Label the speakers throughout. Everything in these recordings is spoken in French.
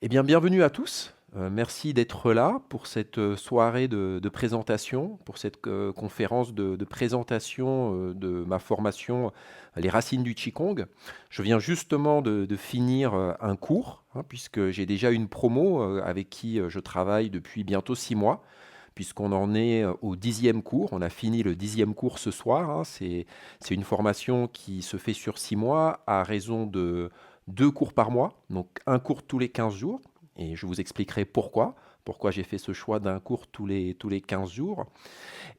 Speaker 1: Eh bien, bienvenue à tous. Merci d'être là pour cette soirée de présentation, pour cette conférence de présentation de ma formation Les racines du Qigong. Je viens justement de finir un cours, hein, puisque j'ai déjà une promo avec qui je travaille depuis bientôt 6 mois, puisqu'on en est au 10e cours. On a fini le 10e cours ce soir, hein. C'est une formation qui se fait sur 6 mois à raison de 2 cours par mois, donc un cours tous les 15 jours. Et je vous expliquerai pourquoi j'ai fait ce choix d'un cours tous les 15 jours.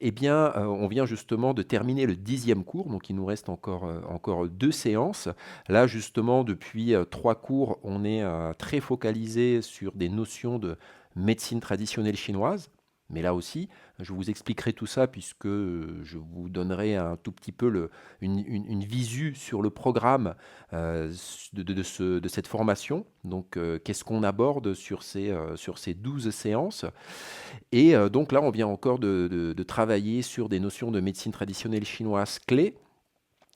Speaker 1: Eh bien, on vient justement de terminer le 10e cours, donc il nous reste encore 2 séances. Là, justement, depuis 3 cours, on est très focalisé sur des notions de médecine traditionnelle chinoise. Mais là aussi, je vous expliquerai tout ça puisque je vous donnerai un tout petit peu une visu sur le programme de cette formation. Donc, qu'est-ce qu'on aborde sur ces 12 séances? Et donc là, on vient encore de travailler sur des notions de médecine traditionnelle chinoise clés.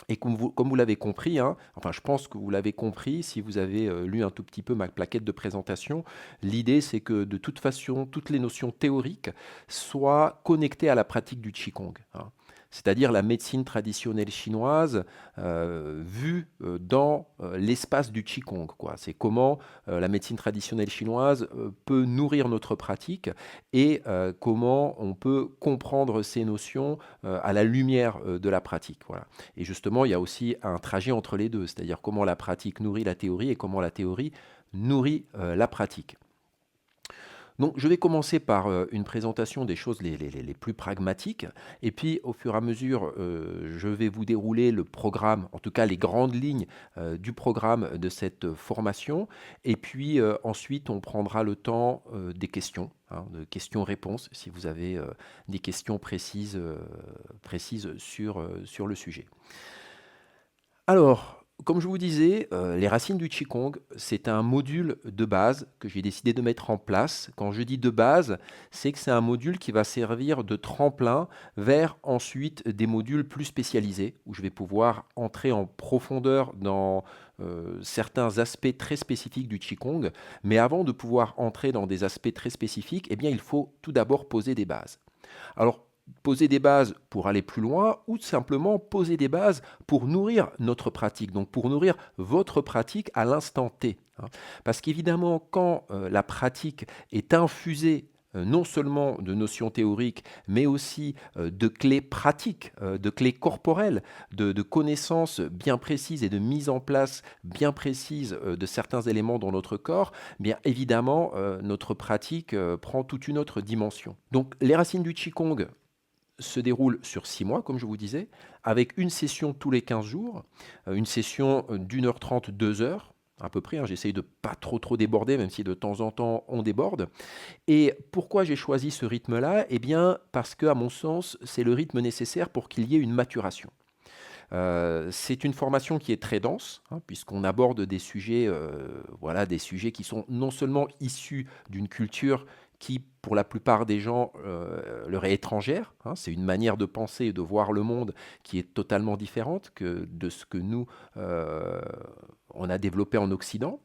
Speaker 1: Et comme vous l'avez compris, hein, enfin je pense que vous l'avez compris si vous avez lu un tout petit peu ma plaquette de présentation, l'idée c'est que de toute façon, toutes les notions théoriques soient connectées à la pratique du Qigong, hein. C'est-à-dire la médecine traditionnelle chinoise vue dans l'espace du Qigong, quoi. C'est comment la médecine traditionnelle chinoise peut nourrir notre pratique et comment on peut comprendre ces notions à la lumière de la pratique. Voilà. Et justement, il y a aussi un trajet entre les deux, c'est-à-dire comment la pratique nourrit la théorie et comment la théorie nourrit la pratique. Donc, je vais commencer par une présentation des choses les plus pragmatiques, et puis au fur et à mesure, je vais vous dérouler le programme, en tout cas les grandes lignes du programme de cette formation, et puis ensuite on prendra le temps des questions, hein, de questions-réponses, si vous avez des questions précises sur le sujet. Alors, comme je vous disais, les racines du Qigong, c'est un module de base que j'ai décidé de mettre en place. Quand je dis de base, c'est que c'est un module qui va servir de tremplin vers ensuite des modules plus spécialisés, où je vais pouvoir entrer en profondeur dans certains aspects très spécifiques du Qigong. Mais avant de pouvoir entrer dans des aspects très spécifiques, eh bien, il faut tout d'abord poser des bases. Alors, poser des bases pour aller plus loin ou simplement poser des bases pour nourrir notre pratique, donc pour nourrir votre pratique à l'instant T, hein. Parce qu'évidemment, quand la pratique est infusée non seulement de notions théoriques, mais aussi de clés pratiques, de clés corporelles, de connaissances bien précises et de mise en place bien précise de certains éléments dans notre corps, bien évidemment, notre pratique prend toute une autre dimension. Donc, les racines du Qigong se déroule sur 6 mois, comme je vous disais, avec une session tous les 15 jours, une session d'1h30, 2 heures, à peu près, hein. J'essaye de pas trop déborder, même si de temps en temps on déborde. Et pourquoi j'ai choisi ce rythme-là? Eh bien, parce que, à mon sens, c'est le rythme nécessaire pour qu'il y ait une maturation. C'est une formation qui est très dense, hein, puisqu'on aborde des sujets, voilà, des sujets qui sont non seulement issus d'une culture qui, pour la plupart des gens, leur est étrangère, hein. C'est une manière de penser et de voir le monde qui est totalement différente que de ce que nous, on a développé en Occident.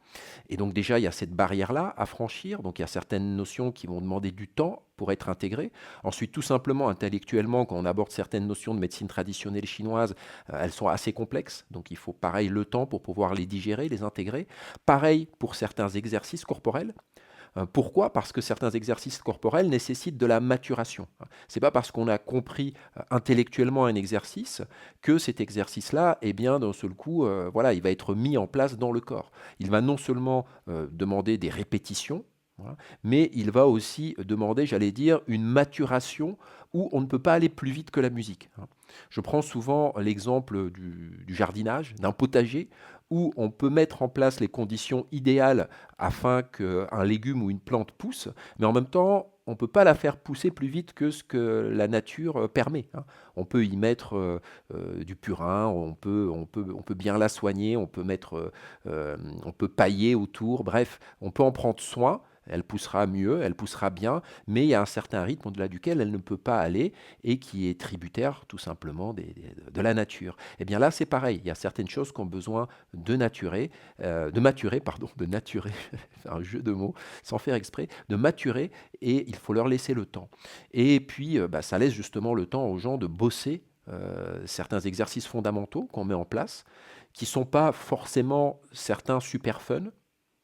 Speaker 1: Et donc déjà, il y a cette barrière-là à franchir. Donc il y a certaines notions qui vont demander du temps pour être intégrées. Ensuite, tout simplement, intellectuellement, quand on aborde certaines notions de médecine traditionnelle chinoise, elles sont assez complexes. Donc il faut pareil le temps pour pouvoir les digérer, les intégrer. Pareil pour certains exercices corporels. Pourquoi? Parce que certains exercices corporels nécessitent de la maturation. C'est pas parce qu'on a compris intellectuellement un exercice que cet exercice-là, eh bien, d'un seul coup, voilà, il va être mis en place dans le corps. Il va non seulement demander des répétitions, voilà, mais il va aussi demander, j'allais dire, une maturation où on ne peut pas aller plus vite que la musique, hein. Je prends souvent l'exemple du jardinage, d'un potager, où on peut mettre en place les conditions idéales afin qu'un légume ou une plante pousse, mais en même temps, on ne peut pas la faire pousser plus vite que ce que la nature permet, hein. On peut y mettre du purin, on peut bien la soigner, on peut pailler autour, bref, on peut en prendre soin, elle poussera mieux, elle poussera bien, mais il y a un certain rythme au-delà duquel elle ne peut pas aller et qui est tributaire tout simplement de la nature. Et bien là, c'est pareil, il y a certaines choses qui ont besoin de maturer, pardon, de naturer, un jeu de mots sans faire exprès, de maturer et il faut leur laisser le temps. Et puis, bah, ça laisse justement le temps aux gens de bosser certains exercices fondamentaux qu'on met en place, qui ne sont pas forcément certains super fun,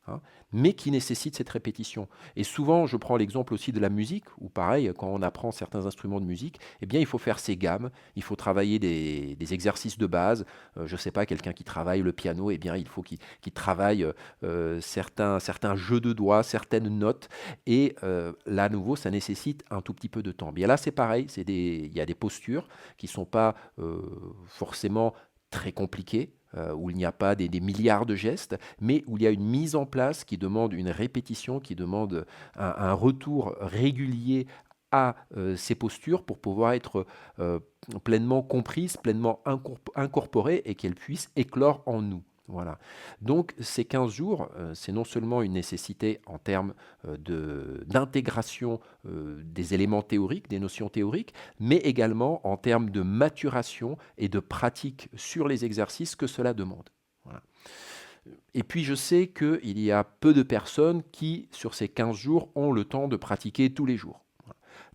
Speaker 1: hein, mais qui nécessitent cette répétition. Et souvent, je prends l'exemple aussi de la musique, où pareil, quand on apprend certains instruments de musique, eh bien, il faut faire ses gammes, il faut travailler des exercices de base. Je ne sais pas, quelqu'un qui travaille le piano, eh bien, il faut qu'il travaille certains jeux de doigts, certaines notes. Et là, à nouveau, ça nécessite un tout petit peu de temps. Bien là, c'est pareil, il y a des postures qui ne sont pas forcément très compliquées, où il n'y a pas des milliards de gestes, mais où il y a une mise en place qui demande une répétition, qui demande un retour régulier à ces postures pour pouvoir être pleinement comprises, pleinement incorporées et qu'elles puissent éclore en nous. Voilà. Donc ces 15 jours, c'est non seulement une nécessité en termes d'intégration des éléments théoriques, des notions théoriques, mais également en termes de maturation et de pratique sur les exercices que cela demande. Voilà. Et puis je sais qu'il y a peu de personnes qui, sur ces 15 jours, ont le temps de pratiquer tous les jours.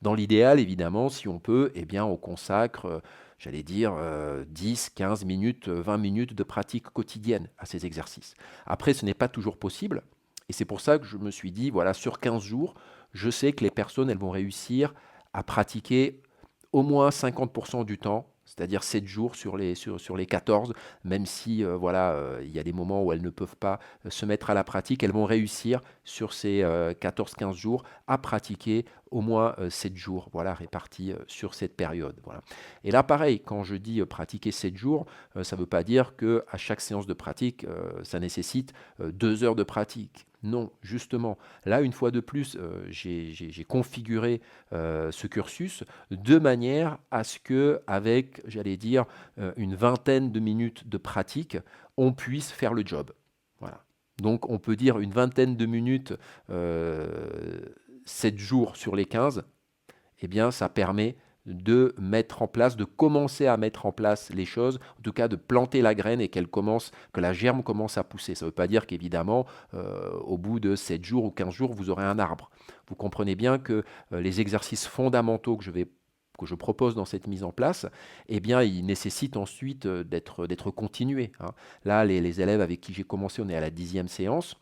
Speaker 1: Dans l'idéal, évidemment, si on peut, eh bien, on consacre, j'allais dire, 10, 15 minutes, 20 minutes de pratique quotidienne à ces exercices. Après, ce n'est pas toujours possible. Et c'est pour ça que je me suis dit, voilà, sur 15 jours, je sais que les personnes, elles vont réussir à pratiquer au moins 50% du temps, c'est-à-dire 7 jours sur les 14, même si voilà, il y a des moments où elles ne peuvent pas se mettre à la pratique, elles vont réussir sur ces 14-15 jours à pratiquer au moins 7 jours, voilà, répartis sur cette période. Voilà. Et là, pareil, quand je dis pratiquer 7 jours, ça ne veut pas dire qu'à chaque séance de pratique, ça nécessite 2 heures de pratique. Non, justement, là, une fois de plus, j'ai configuré ce cursus de manière à ce que, avec, j'allais dire, une vingtaine de minutes de pratique, on puisse faire le job. Voilà. Donc, on peut dire une vingtaine de minutes, 7 jours sur les 15, eh bien, ça permet de mettre en place, de commencer à mettre en place les choses, en tout cas de planter la graine et que la germe commence à pousser. Ça ne veut pas dire qu'évidemment, au bout de 7 jours ou 15 jours, vous aurez un arbre. Vous comprenez bien que les exercices fondamentaux que je propose dans cette mise en place, eh bien, ils nécessitent ensuite d'être continués, hein. Là, les élèves avec qui j'ai commencé, on est à la 10e séance.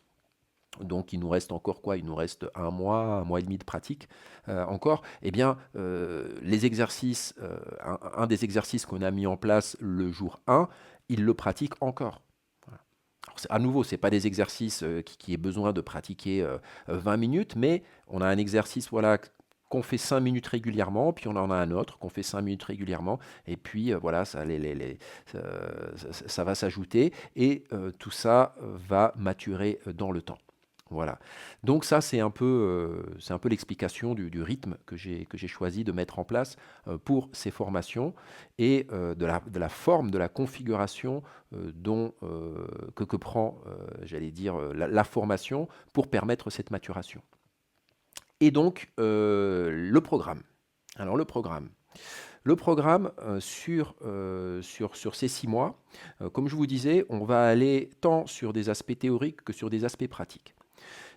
Speaker 1: Donc il nous reste encore quoi? Il nous reste un mois et demi de pratique encore. Eh bien, les exercices, un des exercices qu'on a mis en place le jour 1, il le pratique encore. Voilà. Alors, à nouveau, ce n'est pas des exercices qui aient besoin de pratiquer 20 minutes, mais on a un exercice voilà, qu'on fait 5 minutes régulièrement, puis on en a un autre qu'on fait 5 minutes régulièrement, et puis voilà, ça va s'ajouter, et tout ça va maturer dans le temps. Voilà. Donc ça, c'est un peu l'explication du rythme que j'ai choisi de mettre en place pour ces formations et de la forme, de la configuration que prend, j'allais dire, la formation pour permettre cette maturation. Et donc, le programme. Alors, le programme. Le programme sur ces 6 mois, comme je vous disais, on va aller tant sur des aspects théoriques que sur des aspects pratiques.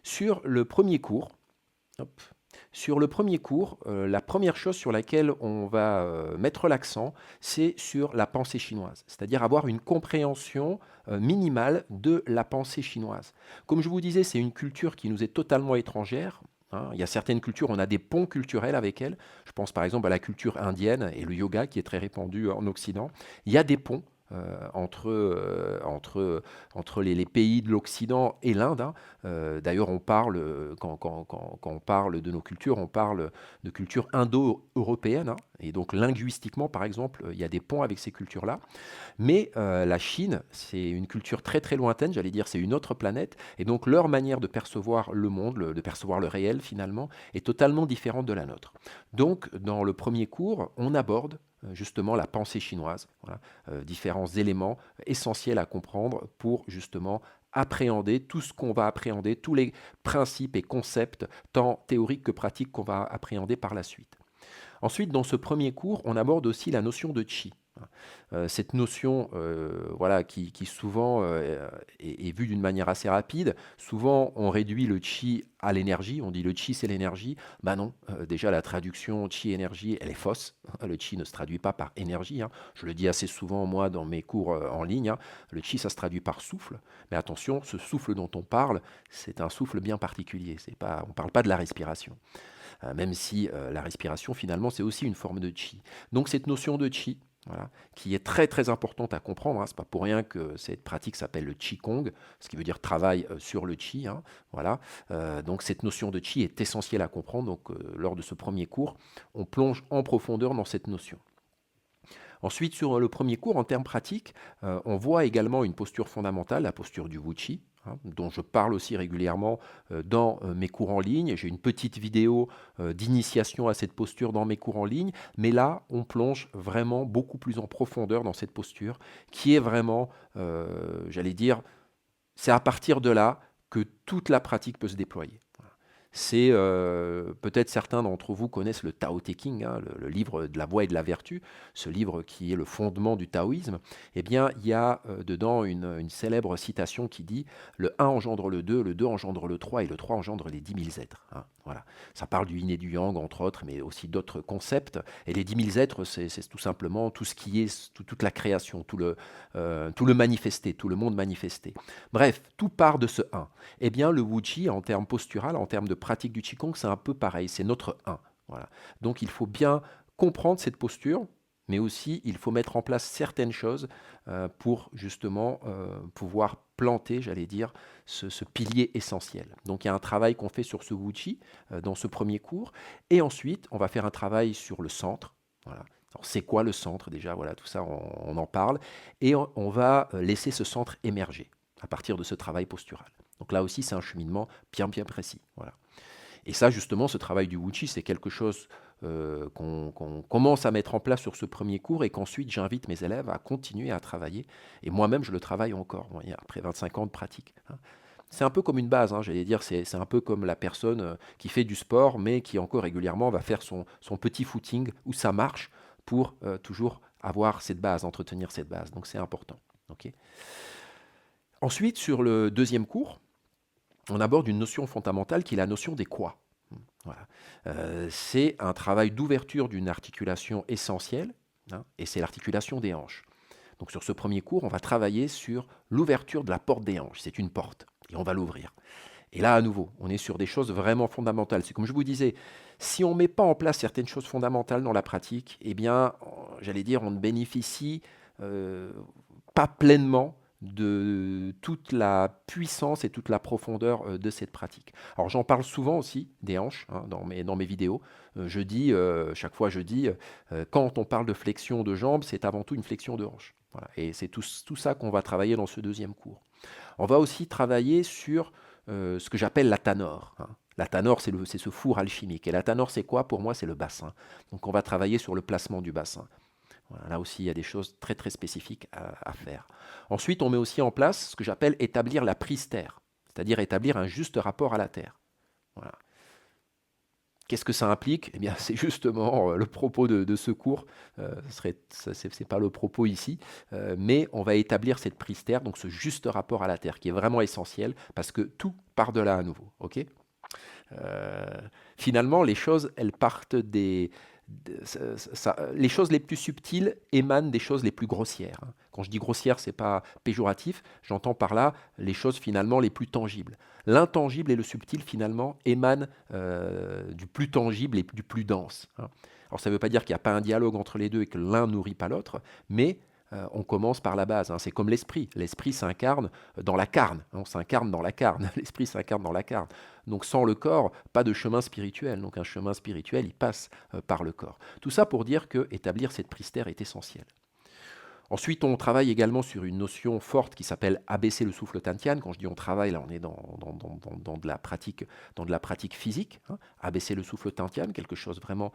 Speaker 1: Sur le premier cours, hop, la première chose sur laquelle on va mettre l'accent, c'est sur la pensée chinoise, c'est-à-dire avoir une compréhension minimale de la pensée chinoise. Comme je vous disais, c'est une culture qui nous est totalement étrangère, hein. Il y a certaines cultures, on a des ponts culturels avec elles. Je pense par exemple à la culture indienne et le yoga qui est très répandu en Occident. Il y a des ponts entre les pays de l'Occident et l'Inde, hein. D'ailleurs, quand on parle de nos cultures, on parle de culture indo-européenne, hein. Et donc linguistiquement, par exemple, il y a des ponts avec ces cultures-là. Mais la Chine, c'est une culture très très lointaine, j'allais dire, c'est une autre planète. Et donc leur manière de percevoir le monde, de percevoir le réel finalement, est totalement différente de la nôtre. Donc dans le premier cours, on aborde justement la pensée chinoise, voilà, différents éléments essentiels à comprendre pour justement appréhender tout ce qu'on va appréhender, tous les principes et concepts, tant théoriques que pratiques, qu'on va appréhender par la suite. Ensuite, dans ce premier cours, on aborde aussi la notion de chi. Cette notion voilà, qui souvent est vue d'une manière assez rapide. Souvent, on réduit le chi à l'énergie. On dit le chi, c'est l'énergie. Ben non, déjà, la traduction chi-énergie, elle est fausse. Le chi ne se traduit pas par énergie. Je le dis assez souvent, moi, dans mes cours en ligne. Le chi, ça se traduit par souffle. Mais attention, ce souffle dont on parle, c'est un souffle bien particulier. On ne parle pas de la respiration. Même si la respiration, finalement, c'est aussi une forme de chi. Donc, cette notion de chi, voilà, qui est très très importante à comprendre. Ce n'est pas pour rien que cette pratique s'appelle le Qigong, ce qui veut dire travail sur le Qi. Voilà. Donc cette notion de Qi est essentielle à comprendre. Donc lors de ce premier cours, on plonge en profondeur dans cette notion. Ensuite, sur le premier cours, en termes pratiques, on voit également une posture fondamentale, la posture du Wu-Chi, dont je parle aussi régulièrement dans mes cours en ligne. J'ai une petite vidéo d'initiation à cette posture dans mes cours en ligne, mais là, on plonge vraiment beaucoup plus en profondeur dans cette posture, qui est vraiment, j'allais dire, c'est à partir de là que toute la pratique peut se déployer. C'est peut-être certains d'entre vous connaissent le Tao Te Ching, le livre de la voie et de la vertu, ce livre qui est le fondement du taoïsme. Eh bien, il y a dedans une célèbre citation qui dit le 1 engendre le 2 engendre le 3 et le 3 engendre les 10 000 êtres. Voilà. Ça parle du yin et du yang, entre autres, mais aussi d'autres concepts. Et les 10 000 êtres, c'est tout simplement tout ce qui est, toute la création, tout le manifesté, tout le monde manifesté. Bref, tout part de ce 1. Eh bien, le Wu-Chi, en termes postural, en termes de pratique du Qigong, c'est un peu pareil, c'est notre 1. Voilà. Donc, il faut bien comprendre cette posture, mais aussi, il faut mettre en place certaines choses pour justement pouvoir planter, j'allais dire, ce pilier essentiel. Donc, il y a un travail qu'on fait sur ce Wu-Chi dans ce premier cours, et ensuite, on va faire un travail sur le centre. Voilà. Alors, c'est quoi le centre déjà? Voilà, tout ça, on en parle, et on va laisser ce centre émerger à partir de ce travail postural. Donc là aussi, c'est un cheminement bien précis. Voilà. Et ça, justement, ce travail du Wu-Chi, c'est quelque chose qu'on commence à mettre en place sur ce premier cours et qu'ensuite, j'invite mes élèves à continuer à travailler. Et moi-même, je le travaille encore, après 25 ans de pratique. C'est un peu comme une base, j'allais dire, c'est un peu comme la personne qui fait du sport, mais qui encore régulièrement va faire son petit footing ou sa marche pour toujours avoir cette base, entretenir cette base. Donc c'est important. Okay. Ensuite, sur le deuxième cours, on aborde une notion fondamentale qui est la notion des quoi. Voilà. C'est un travail d'ouverture d'une articulation essentielle, et c'est l'articulation des hanches. Donc sur ce premier cours, on va travailler sur l'ouverture de la porte des hanches. C'est une porte, et on va l'ouvrir. Et là, à nouveau, on est sur des choses vraiment fondamentales. C'est comme je vous disais, si on ne met pas en place certaines choses fondamentales dans la pratique, eh bien, j'allais dire, on ne bénéficie pas pleinement de toute la puissance et toute la profondeur de cette pratique. Alors j'en parle souvent aussi des hanches dans mes vidéos. Chaque fois je dis, quand on parle de flexion de jambes, c'est avant tout une flexion de hanches. Voilà. Et c'est tout ça qu'on va travailler dans ce deuxième cours. On va aussi travailler sur ce que j'appelle la tanor. La tanor, c'est ce four alchimique. Et la tanor, c'est quoi? Pour moi, c'est le bassin. Donc on va travailler sur le placement du bassin. Voilà, là aussi, il y a des choses très très spécifiques à faire. Ensuite, on met aussi en place ce que j'appelle établir la prise terre, c'est-à-dire établir un juste rapport à la terre. Voilà. Qu'est-ce que ça implique? Eh bien, c'est justement le propos de ce cours. C'est pas le propos ici, mais on va établir cette prise terre, donc ce juste rapport à la terre, qui est vraiment essentiel, parce que tout part de là à nouveau. Ok. Finalement, les choses, elles partent les choses les plus subtiles émanent des choses les plus grossières. Quand je dis grossière, c'est pas péjoratif, j'entends par là les choses finalement les plus tangibles. L'intangible et le subtil finalement émanent du plus tangible et du plus dense. Alors ça ne veut pas dire qu'il n'y a pas un dialogue entre les deux et que l'un nourrit pas l'autre, mais on commence par la base. C'est comme l'esprit. L'esprit s'incarne dans la carne. On s'incarne dans la carne. L'esprit s'incarne dans la carne. Donc sans le corps, pas de chemin spirituel. Donc un chemin spirituel, il passe par le corps. Tout ça pour dire que établir cette prise terre est essentiel. Ensuite, on travaille également sur une notion forte qui s'appelle abaisser le souffle Tantian. Quand je dis on travaille, là, on est dans de la pratique physique. Abaisser le souffle Tantian, quelque chose vraiment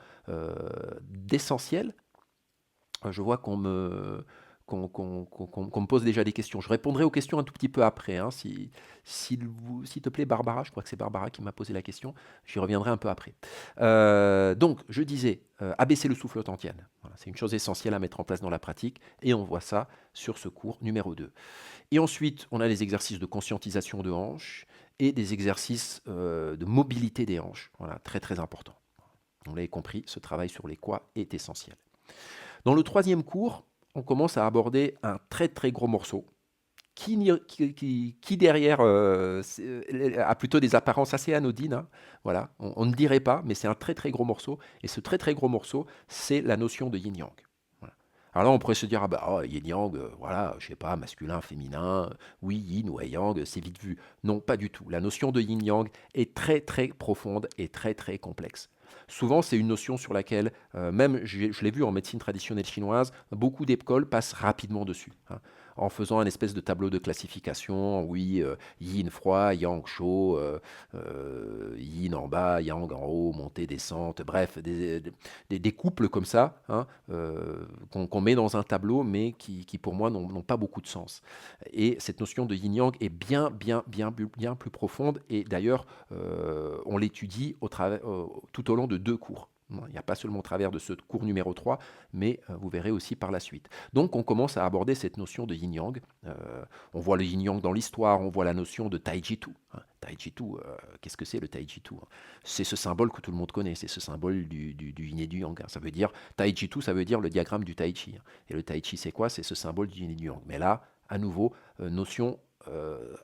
Speaker 1: d'essentiel. Je vois qu'on me qu'on me pose déjà des questions. Je répondrai aux questions un tout petit peu après, hein, s'il te plaît, Barbara. Je crois que c'est Barbara qui m'a posé la question. J'y reviendrai un peu après. Donc, je disais, abaisser le souffle authentienne. Voilà, c'est une chose essentielle à mettre en place dans la pratique et on voit ça sur ce cours numéro 2. Et ensuite, on a les exercices de conscientisation de hanches et des exercices de mobilité des hanches. Voilà, très très important. On l'a compris, ce travail sur les quads est essentiel. Dans le troisième cours, on commence à aborder un très très gros morceau qui derrière a plutôt des apparences assez anodines. Hein. Voilà, on ne dirait pas, mais c'est un très très gros morceau. Et ce très très gros morceau, c'est la notion de yin-yang. Voilà. Alors là, on pourrait se dire, ah bah, oh, yin-yang, voilà, je sais pas, masculin, féminin, oui, yin ou yang, c'est vite vu. Non, pas du tout. La notion de yin-yang est très très profonde et très très complexe. Souvent, c'est une notion sur laquelle, même je l'ai vu en médecine traditionnelle chinoise, beaucoup d'écoles passent rapidement dessus. Hein, en faisant un espèce de tableau de classification, oui, yin froid, yang chaud, yin en bas, yang en haut, montée, descente, bref, des couples comme ça, hein, qu'on met dans un tableau, mais qui pour moi n'ont pas beaucoup de sens. Et cette notion de yin-yang est bien plus profonde, et d'ailleurs, on l'étudie tout au long de 2 cours. Il n'y a pas seulement au travers de ce cours numéro 3, mais vous verrez aussi par la suite. Donc on commence à aborder cette notion de yin-yang. On voit le yin-yang dans l'histoire, on voit la notion de Tai Chi Tu. Hein. Tai Chi Tu, qu'est-ce que c'est le Tai Chi Tu? C'est ce symbole que tout le monde connaît, c'est ce symbole du yin et du yang. Hein. Ça veut dire, Tai Chi Tu, ça veut dire le diagramme du Tai Chi. Hein. Et le Tai Chi, c'est quoi? C'est ce symbole du yin et du yang. Mais là, à nouveau, notion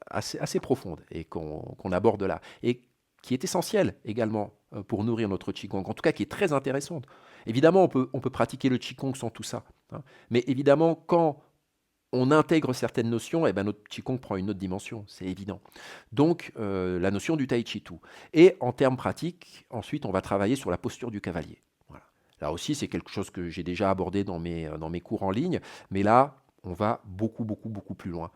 Speaker 1: assez profonde et qu'on aborde là. Et qui est essentielle également pour nourrir notre Qigong, en tout cas qui est très intéressante. Évidemment, on peut pratiquer le Qigong sans tout ça. Hein. Mais évidemment, quand on intègre certaines notions, eh ben notre Qigong prend une autre dimension, c'est évident. Donc, la notion du Tai Chi Tu. Et en termes pratiques, ensuite, on va travailler sur la posture du cavalier. Voilà. Là aussi, c'est quelque chose que j'ai déjà abordé dans mes cours en ligne, mais là, on va beaucoup plus loin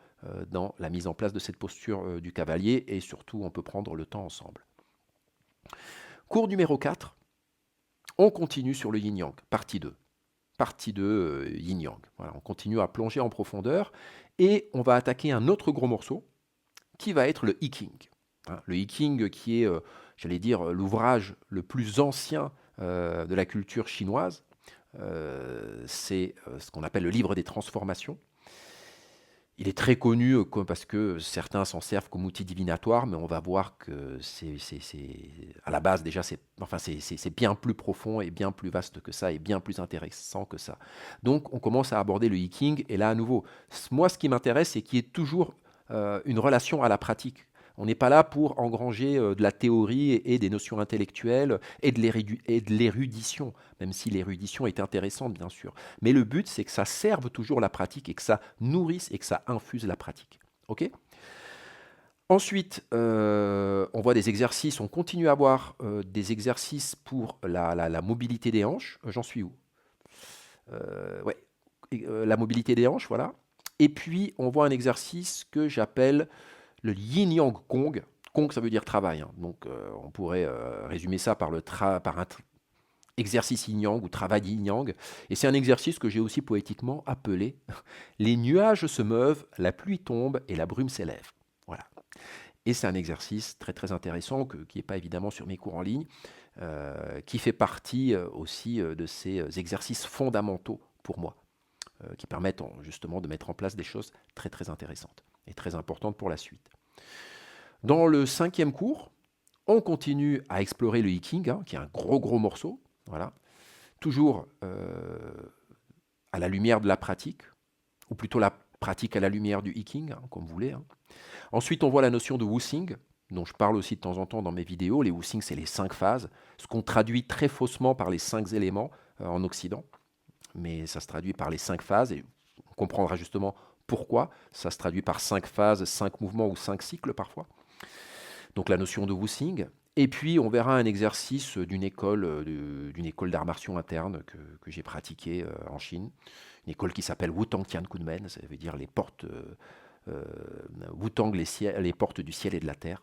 Speaker 1: dans la mise en place de cette posture du cavalier, et surtout, on peut prendre le temps ensemble. Cours numéro 4, on continue sur le yin-yang, partie 2. Partie 2, yin-yang. Voilà, on continue à plonger en profondeur et on va attaquer un autre gros morceau qui va être le I Ching. Hein, le I Ching qui est, j'allais dire, l'ouvrage le plus ancien de la culture chinoise. C'est ce qu'on appelle le livre des transformations. Il est très connu parce que certains s'en servent comme outil divinatoire, mais on va voir que à la base déjà, c'est bien plus profond et bien plus vaste que ça et bien plus intéressant que ça. Donc on commence à aborder le I Ching, et là à nouveau, moi ce qui m'intéresse, c'est qu'il y ait toujours une relation à la pratique. On n'est pas là pour engranger de la théorie et des notions intellectuelles et de l'érudition, même si l'érudition est intéressante bien sûr. Mais le but, c'est que ça serve toujours la pratique et que ça nourrisse et que ça infuse la pratique. Ok ? Ensuite, on voit des exercices, on continue à avoir des exercices pour la mobilité des hanches. J'en suis où? Ouais, la mobilité des hanches, voilà. Et puis, on voit un exercice que j'appelle le yin-yang Kong. Kong, ça veut dire travail. Hein. Donc, on pourrait résumer ça par un exercice yin-yang ou travail yin-yang. Et c'est un exercice que j'ai aussi poétiquement appelé les nuages se meuvent, la pluie tombe et la brume s'élève. Voilà. Et c'est un exercice très très intéressant qui n'est pas évidemment sur mes cours en ligne, qui fait partie aussi de ces exercices fondamentaux pour moi, qui permettent justement de mettre en place des choses très très intéressantes et très importantes pour la suite. Dans le 5e cours, on continue à explorer le I Ching, hein, qui est un gros morceau, voilà. Toujours à la lumière de la pratique, ou plutôt la pratique à la lumière du I Ching, hein, comme vous voulez. Hein. Ensuite, on voit la notion de Wuxing, dont je parle aussi de temps en temps dans mes vidéos. Les Wuxing, c'est les 5 phases, ce qu'on traduit très faussement par les 5 éléments en Occident, mais ça se traduit par les 5 phases, et on comprendra justement pourquoi ça se traduit par 5 phases, 5 mouvements ou 5 cycles parfois. Donc la notion de Wuxing. Et puis on verra un exercice d'une école d'arts martiaux interne que j'ai pratiqué en Chine. Une école qui s'appelle Wutang Tian Kunmen, ça veut dire les portes Wutang, les portes du ciel et de la terre,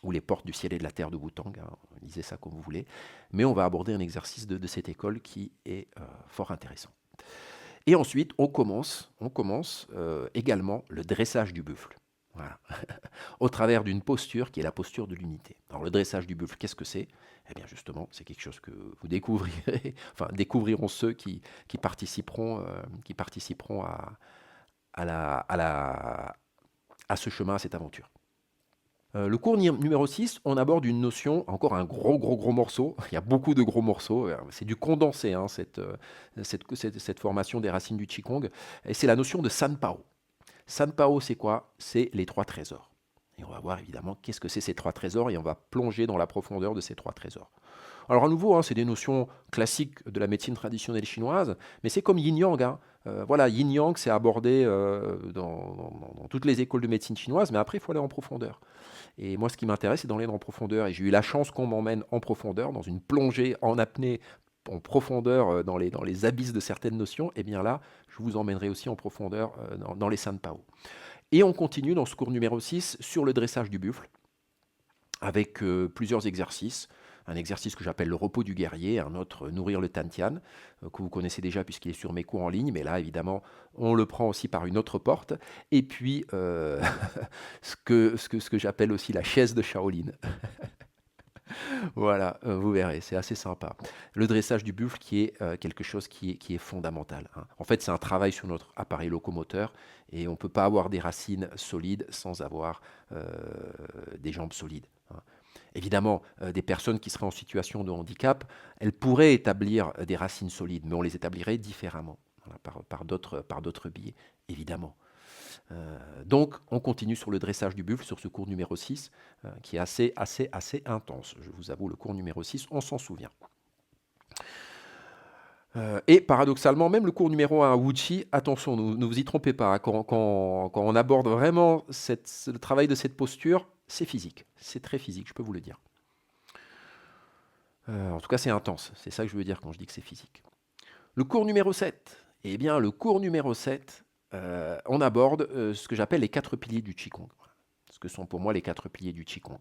Speaker 1: ou les portes du ciel et de la terre de Wutang, hein, lisez ça comme vous voulez. Mais on va aborder un exercice de cette école qui est fort intéressant. Et ensuite, on commence également le dressage du buffle. Voilà. Au travers d'une posture qui est la posture de l'unité. Alors le dressage du buffle, qu'est-ce que c'est? Eh bien justement, c'est quelque chose que vous découvrirez, enfin découvriront ceux qui participeront à, la, à, la, à ce chemin, à cette aventure. Le cours numéro 6, on aborde une notion, encore un gros morceau, il y a beaucoup de gros morceaux, c'est du condensé, hein, cette formation des racines du Qigong, et c'est la notion de Sanpao. Sanpao, c'est quoi? C'est les trois trésors. Et on va voir évidemment qu'est-ce que c'est ces trois trésors, et on va plonger dans la profondeur de ces trois trésors. Alors à nouveau, hein, c'est des notions classiques de la médecine traditionnelle chinoise, mais c'est comme yin-yang. Hein. Voilà, yin-yang, c'est abordé dans toutes les écoles de médecine chinoise, mais après, il faut aller en profondeur. Et moi, ce qui m'intéresse, c'est d'aller en profondeur. Et j'ai eu la chance qu'on m'emmène en profondeur, dans une plongée en apnée, en profondeur dans les abysses de certaines notions. Et bien là, je vous emmènerai aussi en profondeur dans les Sanpao. Et on continue dans ce cours numéro 6 sur le dressage du buffle, avec plusieurs exercices. Un exercice que j'appelle le repos du guerrier, un autre nourrir le Tantian, que vous connaissez déjà puisqu'il est sur mes cours en ligne, mais là évidemment on le prend aussi par une autre porte. Et puis ce que j'appelle aussi la chaise de Shaolin. Voilà, vous verrez, c'est assez sympa. Le dressage du buffle qui est quelque chose qui est fondamental. Hein. En fait, c'est un travail sur notre appareil locomoteur et on ne peut pas avoir des racines solides sans avoir des jambes solides. Hein. Évidemment, des personnes qui seraient en situation de handicap, elles pourraient établir des racines solides, mais on les établirait différemment, voilà, par d'autres biais, évidemment. Donc, on continue sur le dressage du buffle, sur ce cours numéro 6, qui est assez intense. Je vous avoue, le cours numéro 6, on s'en souvient. Et paradoxalement, même le cours numéro 1 à Wuchi, attention, ne vous y trompez pas, hein, quand on aborde vraiment le travail de cette posture, c'est physique, c'est très physique, je peux vous le dire. En tout cas, c'est intense, c'est ça que je veux dire quand je dis que c'est physique. Le cours numéro 7, eh bien, le cours numéro 7, on aborde ce que j'appelle les 4 piliers du Qigong. Ce que sont pour moi les 4 piliers du Qigong.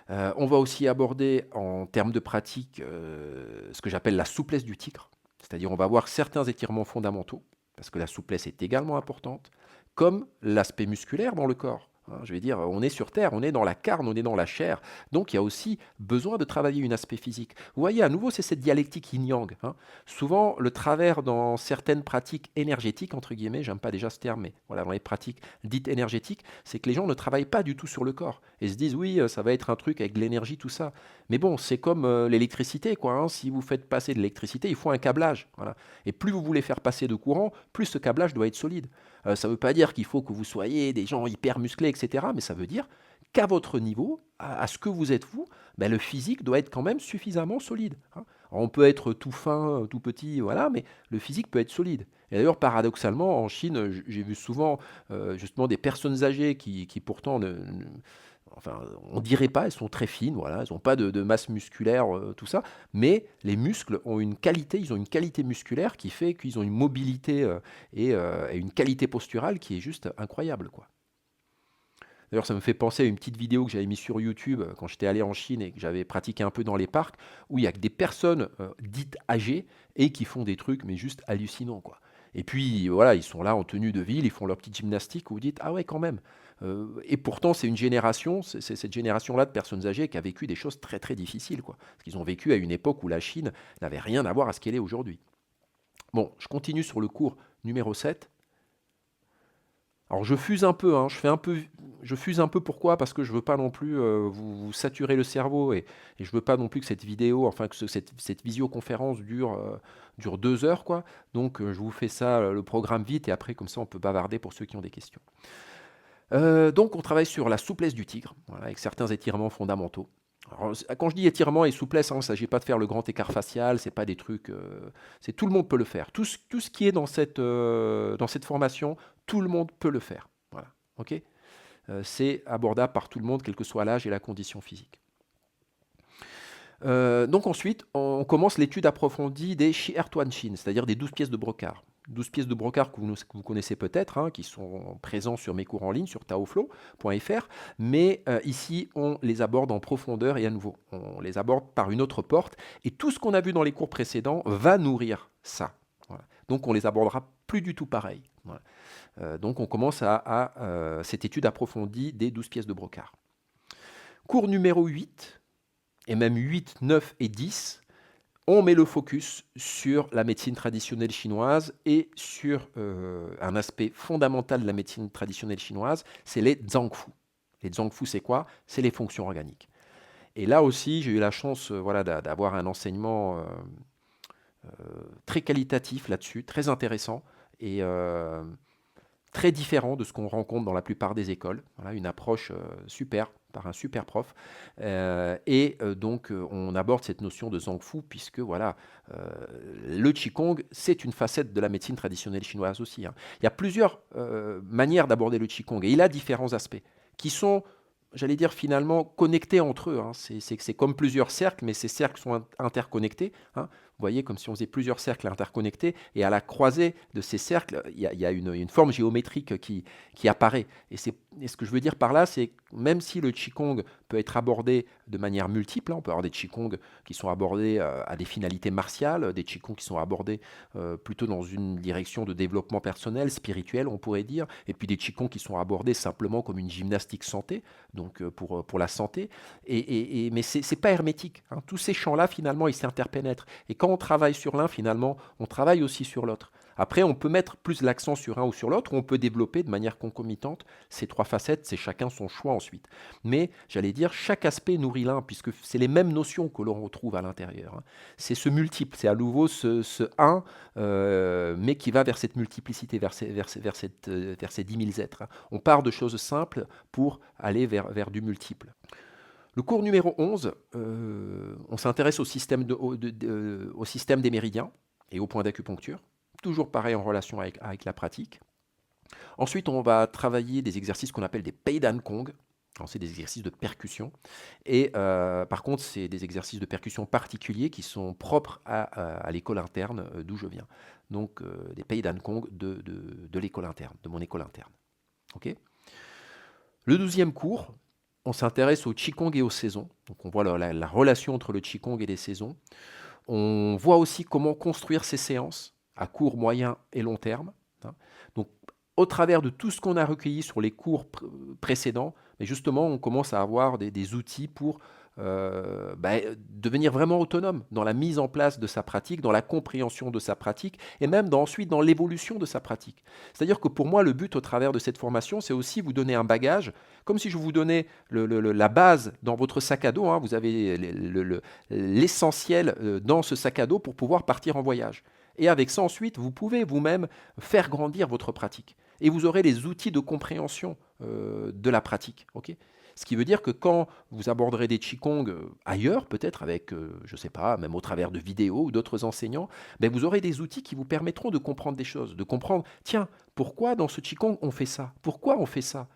Speaker 1: On va aussi aborder en termes de pratique ce que j'appelle la souplesse du tigre. C'est-à-dire on va voir certains étirements fondamentaux, parce que la souplesse est également importante, comme l'aspect musculaire dans le corps. Hein, je vais dire, on est sur Terre, on est dans la carne, on est dans la chair, donc il y a aussi besoin de travailler un aspect physique. Vous voyez, à nouveau, c'est cette dialectique yin-yang. Hein. Souvent, le travers dans certaines pratiques énergétiques, entre guillemets, j'aime pas déjà ce terme, mais voilà, dans les pratiques dites énergétiques, c'est que les gens ne travaillent pas du tout sur le corps et se disent, oui, ça va être un truc avec de l'énergie, tout ça. Mais bon, c'est comme l'électricité, quoi. Hein. Si vous faites passer de l'électricité, il faut un câblage. Voilà. Et plus vous voulez faire passer de courant, plus ce câblage doit être solide. Ça ne veut pas dire qu'il faut que vous soyez des gens hyper musclés, etc. Mais ça veut dire qu'à votre niveau, à ce que vous êtes vous, ben le physique doit être quand même suffisamment solide. Hein. Alors, on peut être tout fin, tout petit, voilà, mais le physique peut être solide. Et d'ailleurs, paradoxalement, en Chine, j'ai vu souvent justement des personnes âgées qui pourtant enfin, on dirait pas, elles sont très fines, voilà, elles n'ont pas de masse musculaire, tout ça, mais les muscles ont une qualité, ils ont une qualité musculaire qui fait qu'ils ont une mobilité et une qualité posturale qui est juste incroyable, quoi. D'ailleurs, ça me fait penser à une petite vidéo que j'avais mise sur YouTube quand j'étais allé en Chine et que j'avais pratiqué un peu dans les parcs, où il y a que des personnes dites âgées et qui font des trucs, mais juste hallucinants, quoi. Et puis, voilà, ils sont là en tenue de ville, ils font leur petite gymnastique, où vous dites, ah ouais, quand même. Et pourtant, c'est une génération, c'est cette génération-là de personnes âgées qui a vécu des choses très très difficiles, quoi. Parce qu'ils ont vécu à une époque où la Chine n'avait rien à voir à ce qu'elle est aujourd'hui. Bon, je continue sur le cours numéro 7. Alors je fuse un peu, hein, je fuse un peu pourquoi? Parce que je veux pas non plus vous saturer le cerveau et je veux pas non plus que cette vidéo, enfin que cette visioconférence dure 2 heures, quoi. Donc je vous fais ça, le programme vite et après comme ça on peut bavarder pour ceux qui ont des questions. Donc on travaille sur la souplesse du tigre, voilà, avec certains étirements fondamentaux. Alors, quand je dis étirement et souplesse, hein, il ne s'agit pas de faire le grand écart facial, c'est pas des trucs, c'est tout le monde peut le faire. Tout ce qui est dans cette formation, tout le monde peut le faire. Voilà, ok. C'est abordable par tout le monde, quel que soit l'âge et la condition physique. Donc ensuite, on commence l'étude approfondie des Shi-Er-Tuan Shin, c'est-à-dire des 12 pièces de brocart. 12 pièces de brocart que vous connaissez peut-être, hein, qui sont présents sur mes cours en ligne, sur taoflow.fr, mais ici, on les aborde en profondeur et à nouveau, on les aborde par une autre porte, et tout ce qu'on a vu dans les cours précédents va nourrir ça. Voilà. Donc on les abordera plus du tout pareil. Voilà. Donc on commence à cette étude approfondie des 12 pièces de brocart. Cours numéro 8, et même 8, 9 et 10, on met le focus sur la médecine traditionnelle chinoise et sur un aspect fondamental de la médecine traditionnelle chinoise, c'est les zangfu. Les zangfu, c'est quoi? C'est les fonctions organiques. Et là aussi, j'ai eu la chance voilà, d'avoir un enseignement très qualitatif là-dessus, très intéressant et très différent de ce qu'on rencontre dans la plupart des écoles. Voilà, une approche super, par un super prof. On aborde cette notion de Zangfu, puisque voilà, le Qigong, c'est une facette de la médecine traditionnelle chinoise aussi. Hein. Il y a plusieurs manières d'aborder le Qigong, et il a différents aspects qui sont, j'allais dire, finalement connectés entre eux. Hein. C'est comme plusieurs cercles, mais ces cercles sont interconnectés. Hein. Vous voyez, comme si on faisait plusieurs cercles interconnectés, et à la croisée de ces cercles, il y a une forme géométrique qui apparaît. Et ce que je veux dire par là, c'est que même si le Qigong peut être abordé de manière multiple, hein, on peut avoir des Qigong qui sont abordés à des finalités martiales, des Qigong qui sont abordés plutôt dans une direction de développement personnel, spirituel, on pourrait dire, et puis des Qigong qui sont abordés simplement comme une gymnastique santé, donc pour la santé. Mais ce n'est pas hermétique. Hein. Tous ces champs-là, finalement, ils s'interpénètrent. Et quand on travaille sur l'un, finalement, on travaille aussi sur l'autre. Après, on peut mettre plus l'accent sur un ou sur l'autre, ou on peut développer de manière concomitante ces trois facettes, c'est chacun son choix ensuite. Mais, j'allais dire, chaque aspect nourrit l'un, puisque c'est les mêmes notions que l'on retrouve à l'intérieur. Hein. C'est ce multiple, c'est à nouveau ce un, mais qui va vers cette multiplicité, vers ces 10 000 êtres. Hein. On part de choses simples pour aller vers du multiple. Le cours numéro 11, on s'intéresse au système des méridiens et au point d'acupuncture, toujours pareil en relation avec la pratique. Ensuite, on va travailler des exercices qu'on appelle des Peidan Kong. C'est des exercices de percussion. Et par contre, c'est des exercices de percussion particuliers qui sont propres à l'école interne d'où je viens. Donc, des Peidan Kong de l'école interne, de mon école interne. Okay. Le 12e cours, on s'intéresse au Qigong et aux saisons. Donc on voit la relation entre le Qigong et les saisons. On voit aussi comment construire ces séances à court, moyen et long terme. Hein. Donc au travers de tout ce qu'on a recueilli sur les cours précédents, mais justement on commence à avoir des outils pour devenir vraiment autonome dans la mise en place de sa pratique, dans la compréhension de sa pratique et même ensuite dans l'évolution de sa pratique. C'est-à-dire que pour moi, le but au travers de cette formation, c'est aussi vous donner un bagage, comme si je vous donnais la base dans votre sac à dos. Hein, vous avez l'essentiel dans ce sac à dos pour pouvoir partir en voyage. Et avec ça, ensuite, vous pouvez vous-même faire grandir votre pratique. Et vous aurez les outils de compréhension de la pratique. Okay. Ce qui veut dire que quand vous aborderez des Qigong ailleurs, peut-être avec, je ne sais pas, même au travers de vidéos ou d'autres enseignants, ben vous aurez des outils qui vous permettront de comprendre des choses, de comprendre, tiens, pourquoi dans ce Qigong on fait ça? Pourquoi on fait ça?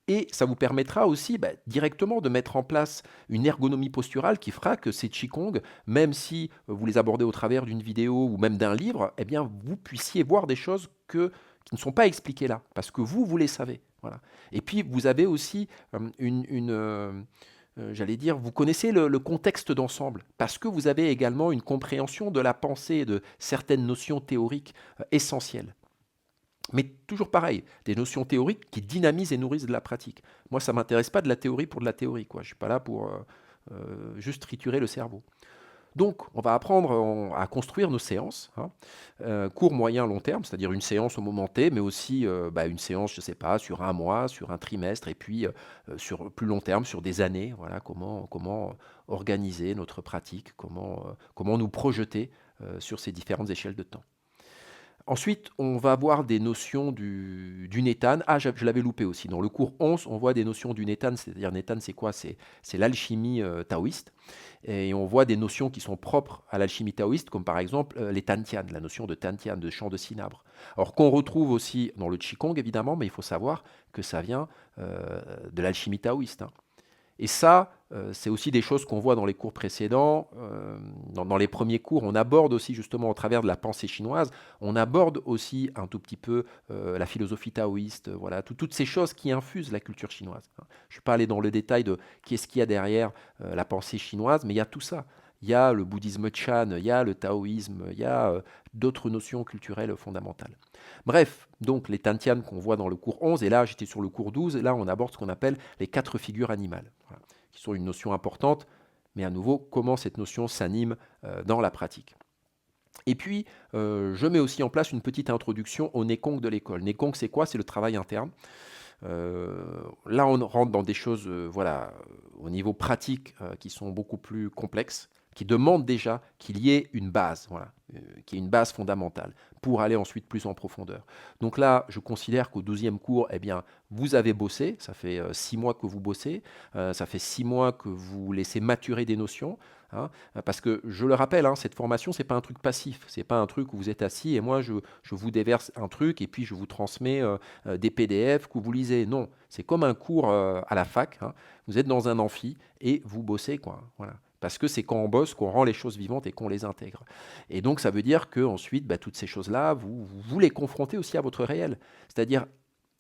Speaker 1: Et ça vous permettra aussi directement de mettre en place une ergonomie posturale qui fera que ces Qigong, même si vous les abordez au travers d'une vidéo ou même d'un livre, eh bien, vous puissiez voir des choses qui ne sont pas expliquées là, parce que vous les savez. Voilà. Et puis, vous avez aussi j'allais dire, vous connaissez le contexte d'ensemble, parce que vous avez également une compréhension de la pensée et de certaines notions théoriques essentielles. Mais toujours pareil, des notions théoriques qui dynamisent et nourrissent de la pratique. Moi, ça ne m'intéresse pas de la théorie pour de la théorie. Je ne suis pas là pour juste triturer le cerveau. Donc, on va apprendre à construire nos séances, hein, court, moyen, long terme, c'est-à-dire une séance au moment T, mais aussi une séance, je ne sais pas, sur un mois, sur un trimestre, et puis sur plus long terme, sur des années. Voilà, comment organiser notre pratique, comment nous projeter sur ces différentes échelles de temps. Ensuite, on va avoir des notions du Nettan. Ah, je l'avais loupé aussi. Dans le cours 11, on voit des notions du Nettan. C'est-à-dire, Nettan, c'est quoi? C'est l'alchimie taoïste. Et on voit des notions qui sont propres à l'alchimie taoïste, comme par exemple les Tantian, la notion de Tantian, de chant de cinabre. Alors qu'on retrouve aussi dans le Qigong, évidemment, mais il faut savoir que ça vient de l'alchimie taoïste. Hein. Et ça, c'est aussi des choses qu'on voit dans les cours précédents. Dans les premiers cours, on aborde aussi justement au travers de la pensée chinoise, on aborde aussi un tout petit peu la philosophie taoïste, voilà, toutes ces choses qui infusent la culture chinoise. Je ne suis pas allé dans le détail de qu'est-ce qu'il y a derrière la pensée chinoise, mais il y a tout ça. il y a le bouddhisme Chan, il y a le taoïsme, il y a d'autres notions culturelles fondamentales. Bref, donc les Tantian qu'on voit dans le cours 11, et là j'étais sur le cours 12, et là on aborde ce qu'on appelle les 4 figures animales, voilà, qui sont une notion importante, mais à nouveau, comment cette notion s'anime dans la pratique. Et puis, je mets aussi en place une petite introduction au Nekong de l'école. Nekong, c'est quoi? C'est le travail interne. Là, on rentre dans des choses, voilà, au niveau pratique, qui sont beaucoup plus complexes, qui demandent déjà qu'il y ait une base, voilà, qui est une base fondamentale, pour aller ensuite plus en profondeur. Donc là, je considère qu'au 12e cours, eh bien, vous avez bossé, ça fait 6 mois que vous bossez, ça fait 6 mois que vous laissez maturer des notions, hein, parce que je le rappelle, hein, cette formation, c'est pas un truc passif, c'est pas un truc où vous êtes assis et moi je vous déverse un truc et puis je vous transmets des PDF que vous lisez. Non, c'est comme un cours à la fac, hein. Vous êtes dans un amphi et vous bossez, quoi. Voilà. Parce que c'est quand on bosse qu'on rend les choses vivantes et qu'on les intègre. Et donc ça veut dire que ensuite, bah, toutes ces choses-là, vous les confrontez aussi à votre réel. C'est-à-dire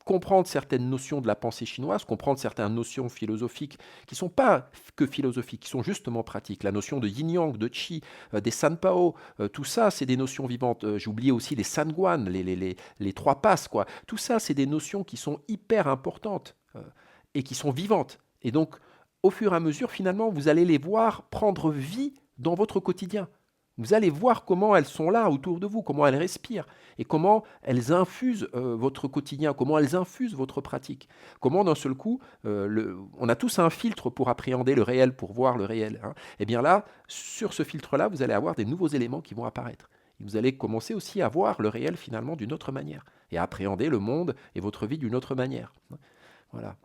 Speaker 1: comprendre certaines notions de la pensée chinoise, comprendre certaines notions philosophiques qui ne sont pas que philosophiques, qui sont justement pratiques. La notion de yin-yang, de qi, des sanpao, tout ça, c'est des notions vivantes. J'ai oublié aussi les sanguan, les 3 passes, quoi. Tout ça, c'est des notions qui sont hyper importantes et qui sont vivantes. Et donc, au fur et à mesure, finalement, vous allez les voir prendre vie dans votre quotidien. Vous allez voir comment elles sont là autour de vous, comment elles respirent et comment elles infusent votre quotidien, comment elles infusent votre pratique. Comment d'un seul coup, on a tous un filtre pour appréhender le réel, pour voir le réel, hein. Et bien là, sur ce filtre-là, vous allez avoir des nouveaux éléments qui vont apparaître. Et vous allez commencer aussi à voir le réel finalement d'une autre manière et à appréhender le monde et votre vie d'une autre manière. Voilà.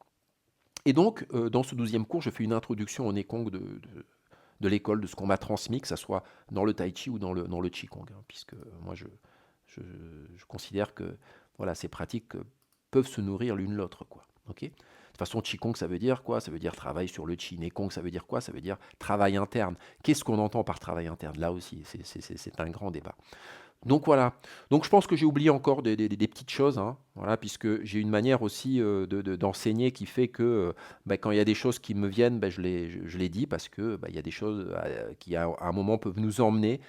Speaker 1: Et donc, dans ce 12e cours, je fais une introduction au Nekong de l'école, de ce qu'on m'a transmis, que ce soit dans le Tai Chi ou dans le Qigong, hein, puisque moi, je considère que voilà, ces pratiques peuvent se nourrir l'une l'autre, quoi. Okay, de toute façon, Qigong, ça veut dire quoi? Ça veut dire travail sur le Qi. Nekong, ça veut dire quoi? Ça veut dire travail interne. Qu'est-ce qu'on entend par travail interne? Là aussi, c'est un grand débat. Donc voilà. Donc je pense que j'ai oublié encore des petites choses, hein, voilà, puisque j'ai une manière aussi d'enseigner qui fait que bah, quand il y a des choses qui me viennent, bah, je les dis parce que bah, il y a des choses qui à un moment peuvent nous emmener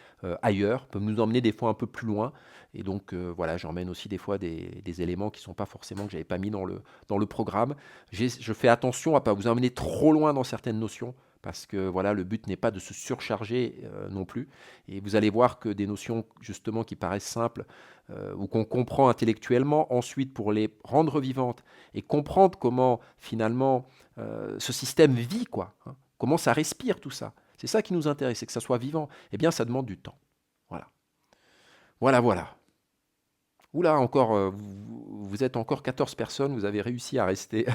Speaker 1: ailleurs, peuvent nous emmener des fois un peu plus loin. Et donc voilà, j'emmène aussi des fois des éléments qui ne sont pas forcément que j'avais pas mis dans le programme. Je fais attention à ne pas vous emmener trop loin dans certaines notions parce que voilà, le but n'est pas de se surcharger non plus. Et vous allez voir que des notions justement qui paraissent simples ou qu'on comprend intellectuellement, ensuite pour les rendre vivantes et comprendre comment finalement ce système vit, quoi, hein, comment ça respire tout ça. C'est ça qui nous intéresse, c'est que ça soit vivant. Eh bien, ça demande du temps. Voilà. Voilà, voilà. Oula, encore, vous êtes encore 14 personnes, vous avez réussi à rester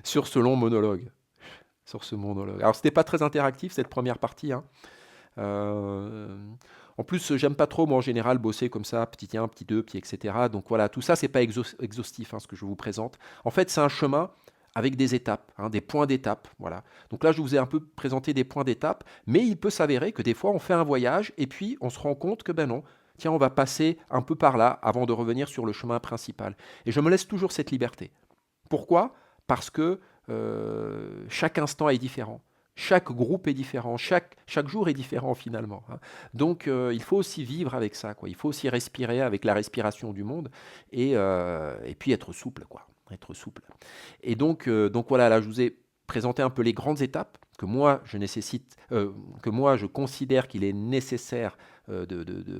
Speaker 1: sur ce long monologue. Sur ce monologue. Alors, c'était pas très interactif cette première partie, hein. Euh, En plus, j'aime pas trop, moi, en général, bosser comme ça, petit 1, petit 2, petit etc. Donc voilà, tout ça, c'est pas exhaustif, hein, ce que je vous présente. En fait, c'est un chemin avec des étapes, hein, des points d'étape. Voilà. Donc là, je vous ai un peu présenté des points d'étape, mais il peut s'avérer que des fois, on fait un voyage et puis on se rend compte que ben non, tiens, on va passer un peu par là avant de revenir sur le chemin principal. Et je me laisse toujours cette liberté. Pourquoi? Parce que chaque instant est différent. Chaque groupe est différent, chaque jour est différent finalement, hein. Donc il faut aussi vivre avec ça, quoi. Il faut aussi respirer avec la respiration du monde et puis être souple, quoi. Être souple. Et donc voilà, là je vous ai présenté un peu les grandes étapes que moi je nécessite, que moi je considère qu'il est nécessaire,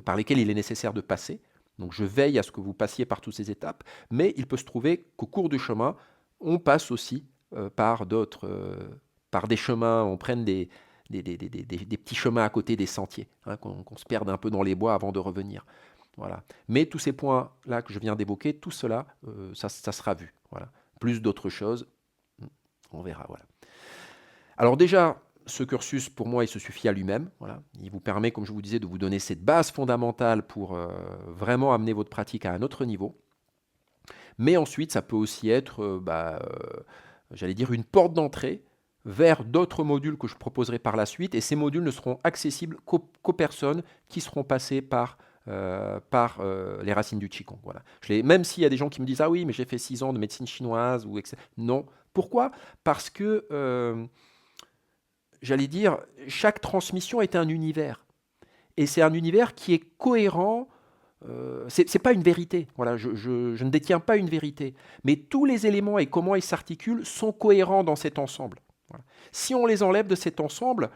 Speaker 1: par lesquelles il est nécessaire de passer. Donc je veille à ce que vous passiez par toutes ces étapes, mais il peut se trouver qu'au cours du chemin, on passe aussi par par des chemins, on prenne des petits chemins à côté des sentiers, hein, qu'on se perde un peu dans les bois avant de revenir. Voilà. Mais tous ces points-là que je viens d'évoquer, tout cela, ça sera vu. Voilà. Plus d'autres choses, on verra. Voilà. Alors déjà, ce cursus, pour moi, il se suffit à lui-même. Voilà. Il vous permet, comme je vous disais, de vous donner cette base fondamentale pour vraiment amener votre pratique à un autre niveau. Mais ensuite, ça peut aussi être, j'allais dire, une porte d'entrée vers d'autres modules que je proposerai par la suite. Et ces modules ne seront accessibles qu'aux personnes qui seront passées par les racines du Qigong. Voilà. Même s'il y a des gens qui me disent « Ah oui, mais j'ai fait 6 ans de médecine chinoise » ou etc. Non. Pourquoi? Parce que j'allais dire, chaque transmission est un univers. Et c'est un univers qui est cohérent. C'est pas une vérité. Voilà, je ne détiens pas une vérité. Mais tous les éléments et comment ils s'articulent sont cohérents dans cet ensemble. Voilà. Si on les enlève de cet ensemble,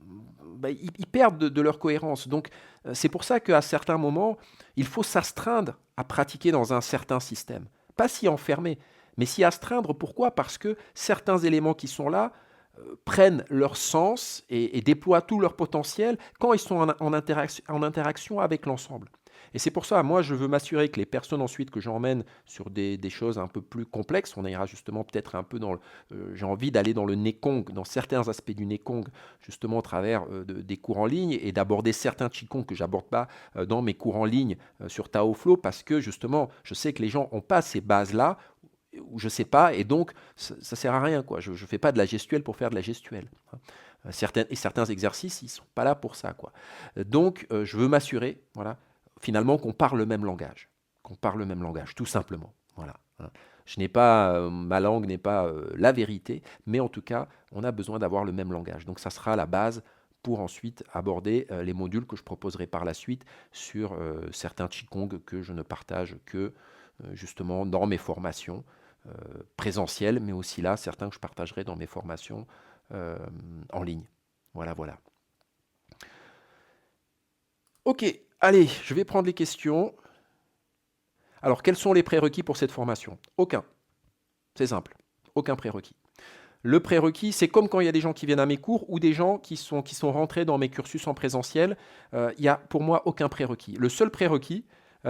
Speaker 1: bah, ils perdent de leur cohérence. Donc, c'est pour ça qu'à certains moments, il faut s'astreindre à pratiquer dans un certain système. Pas s'y enfermer, mais s'y astreindre. Pourquoi? Parce que certains éléments qui sont là prennent leur sens et déploient tout leur potentiel quand ils sont en interaction avec l'ensemble. Et c'est pour ça, moi, je veux m'assurer que les personnes ensuite que j'emmène sur des choses un peu plus complexes, on ira justement peut-être un peu dans j'ai envie d'aller dans le Nekong, dans certains aspects du Nekong, justement au travers des cours en ligne et d'aborder certains Qigong que j'aborde pas dans mes cours en ligne sur Tao Flow parce que justement, je sais que les gens n'ont pas ces bases-là ou je sais pas, et donc ça sert à rien, quoi. Je fais pas de la gestuelle pour faire de la gestuelle. Certains exercices, ils sont pas là pour ça, quoi. Donc, je veux m'assurer, voilà, finalement, qu'on parle le même langage, tout simplement, voilà. Hein. Je n'ai pas, ma langue n'est pas la vérité, mais en tout cas, on a besoin d'avoir le même langage. Donc, ça sera la base pour ensuite aborder les modules que je proposerai par la suite sur certains Qigong que je ne partage que justement dans mes formations présentielles, mais aussi là, certains que je partagerai dans mes formations en ligne. Voilà, voilà. Ok, allez, je vais prendre les questions. Alors, quels sont les prérequis pour cette formation? Aucun. C'est simple. Aucun prérequis. Le prérequis, c'est comme quand il y a des gens qui viennent à mes cours ou des gens qui sont rentrés dans mes cursus en présentiel. Il n'y a pour moi aucun prérequis. Le seul prérequis,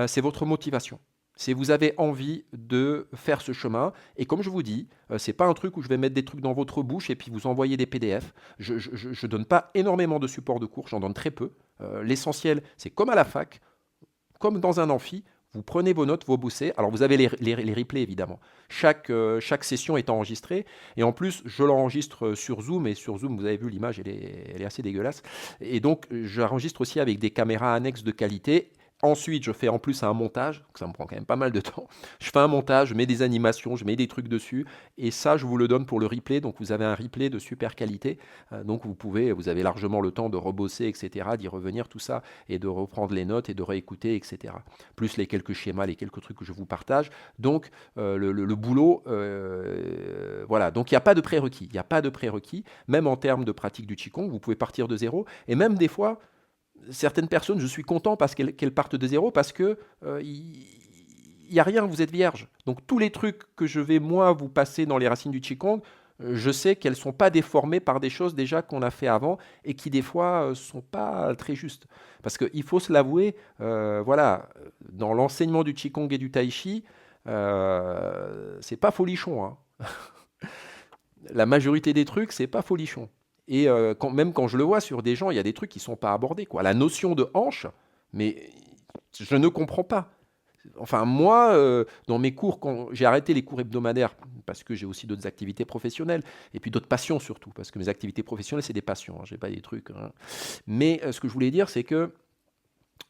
Speaker 1: c'est votre motivation. C'est vous avez envie de faire ce chemin. Et comme je vous dis, c'est pas un truc où je vais mettre des trucs dans votre bouche et puis vous envoyer des PDF. Je ne donne pas énormément de support de cours, j'en donne très peu. L'essentiel, c'est comme à la fac, comme dans un amphi, vous prenez vos notes, vos bossés. Alors vous avez les replays évidemment. Chaque session est enregistrée. Et en plus, je l'enregistre sur Zoom. Et sur Zoom, vous avez vu l'image, elle est assez dégueulasse. Et donc, j'enregistre aussi avec des caméras annexes de qualité. Ensuite, je fais en plus un montage, donc ça me prend quand même pas mal de temps. Je fais un montage, je mets des animations, je mets des trucs dessus, et ça, je vous le donne pour le replay. Donc, vous avez un replay de super qualité. Donc, vous avez largement le temps de rebosser, etc., d'y revenir, tout ça, et de reprendre les notes et de réécouter, etc. Plus les quelques schémas, les quelques trucs que je vous partage. Donc, le boulot, voilà. Donc, il n'y a pas de prérequis. Il n'y a pas de prérequis, même en termes de pratique du Qigong. Vous pouvez partir de zéro, et même des fois, certaines personnes, je suis content parce qu'elles partent de zéro parce que il n'y a rien, vous êtes vierge. Donc tous les trucs que je vais moi vous passer dans les racines du Qigong, je sais qu'elles ne sont pas déformées par des choses déjà qu'on a fait avant et qui des fois ne sont pas très justes. Parce qu'il faut se l'avouer, voilà, dans l'enseignement du Qigong et du Tai Chi, c'est pas folichon. Hein. La majorité des trucs, c'est pas folichon. Et même quand je le vois sur des gens, il y a des trucs qui ne sont pas abordés, quoi. La notion de hanche, mais je ne comprends pas. Enfin, moi, dans mes cours, quand j'ai arrêté les cours hebdomadaires, parce que j'ai aussi d'autres activités professionnelles, et puis d'autres passions surtout, parce que mes activités professionnelles, c'est des passions, hein, j'ai pas des trucs. Hein. Mais ce que je voulais dire, c'est que,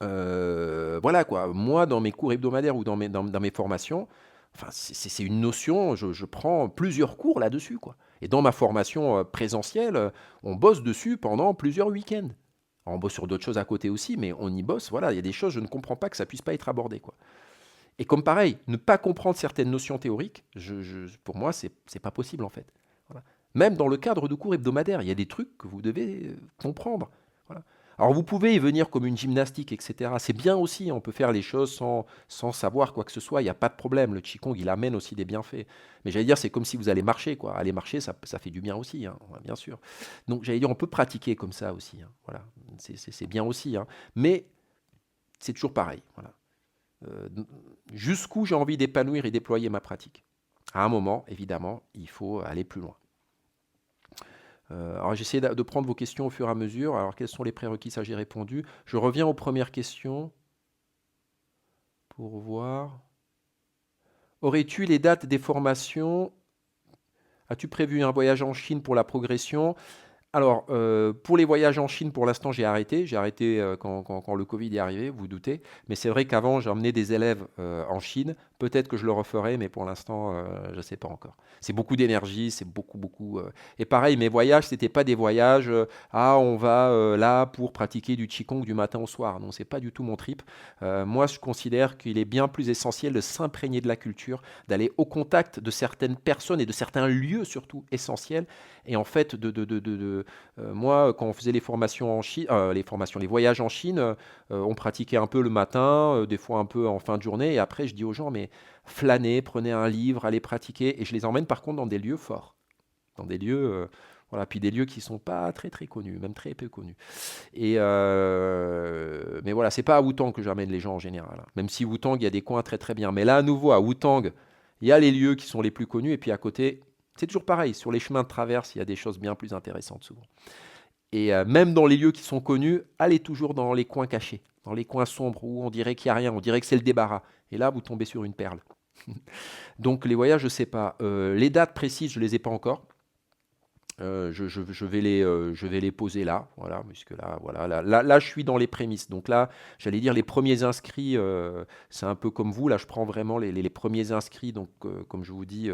Speaker 1: voilà, quoi, moi, dans mes cours hebdomadaires ou dans mes formations, enfin, c'est une notion, je prends plusieurs cours là-dessus, quoi. Et dans ma formation présentielle, on bosse dessus pendant plusieurs week-ends. Alors, on bosse sur d'autres choses à côté aussi, mais on y bosse. Voilà, il y a des choses, je ne comprends pas que ça puisse pas être abordé, quoi. Et comme pareil, ne pas comprendre certaines notions théoriques, pour moi, c'est pas possible en fait. Voilà. Même dans le cadre de cours hebdomadaires, il y a des trucs que vous devez comprendre. Voilà. Alors vous pouvez y venir comme une gymnastique, etc. C'est bien aussi, on peut faire les choses sans savoir quoi que ce soit, il n'y a pas de problème. Le Qigong, il amène aussi des bienfaits. Mais j'allais dire, c'est comme si vous allez marcher, quoi. Aller marcher, ça fait du bien aussi, hein, bien sûr. Donc j'allais dire, on peut pratiquer comme ça aussi. Hein. Voilà. C'est bien aussi. Hein. Mais c'est toujours pareil. Voilà. Euh, Jusqu'où j'ai envie d'épanouir et déployer ma pratique. À un moment, évidemment, il faut aller plus loin. Alors j'essaie de prendre vos questions au fur et à mesure. Alors quels sont les prérequis? Ça j'ai répondu. Je reviens aux premières questions pour voir. Aurais-tu les dates des formations? As-tu prévu un voyage en Chine pour la progression? Alors, pour les voyages en Chine, pour l'instant, j'ai arrêté. J'ai arrêté, quand le covid est arrivé, vous vous doutez. Mais c'est vrai qu'avant, j'ai emmené des élèves, en Chine. Peut-être que je le referai, mais pour l'instant, je ne sais pas encore. C'est beaucoup d'énergie, c'est beaucoup, beaucoup, et pareil, mes voyages, c'était pas des voyages, «Ah, on va, là, pour pratiquer du qigong du matin au soir». Non, c'est pas du tout mon trip. Moi, je considère qu'il est bien plus essentiel de s'imprégner de la culture, d'aller au contact de certaines personnes et de certains lieux surtout essentiels et en fait, moi, quand on faisait les formations en Chine, les voyages en Chine, on pratiquait un peu le matin, des fois un peu en fin de journée. Et après, je dis aux gens, mais flânez, prenez un livre, allez pratiquer. Et je les emmène par contre dans des lieux forts, dans des lieux, voilà, puis des lieux qui sont pas très très connus, même très peu connus. Mais voilà, c'est pas à Wutang que j'amène les gens en général, hein. Même si Wutang, il y a des coins très très bien. Mais là, à nouveau, à Wutang, il y a les lieux qui sont les plus connus. Et puis à côté, c'est toujours pareil. Sur les chemins de traverse, il y a des choses bien plus intéressantes souvent. Et même dans les lieux qui sont connus, allez toujours dans les coins cachés, dans les coins sombres où on dirait qu'il n'y a rien, on dirait que c'est le débarras. Et là, vous tombez sur une perle. Donc les voyages, je ne sais pas. Les dates précises, je ne les ai pas encore. Je vais les poser là, voilà, puisque là, voilà, là, je suis dans les prémices. Donc là, j'allais dire les premiers inscrits, c'est un peu comme vous. Là, je prends vraiment les premiers inscrits. Donc, comme je vous dis,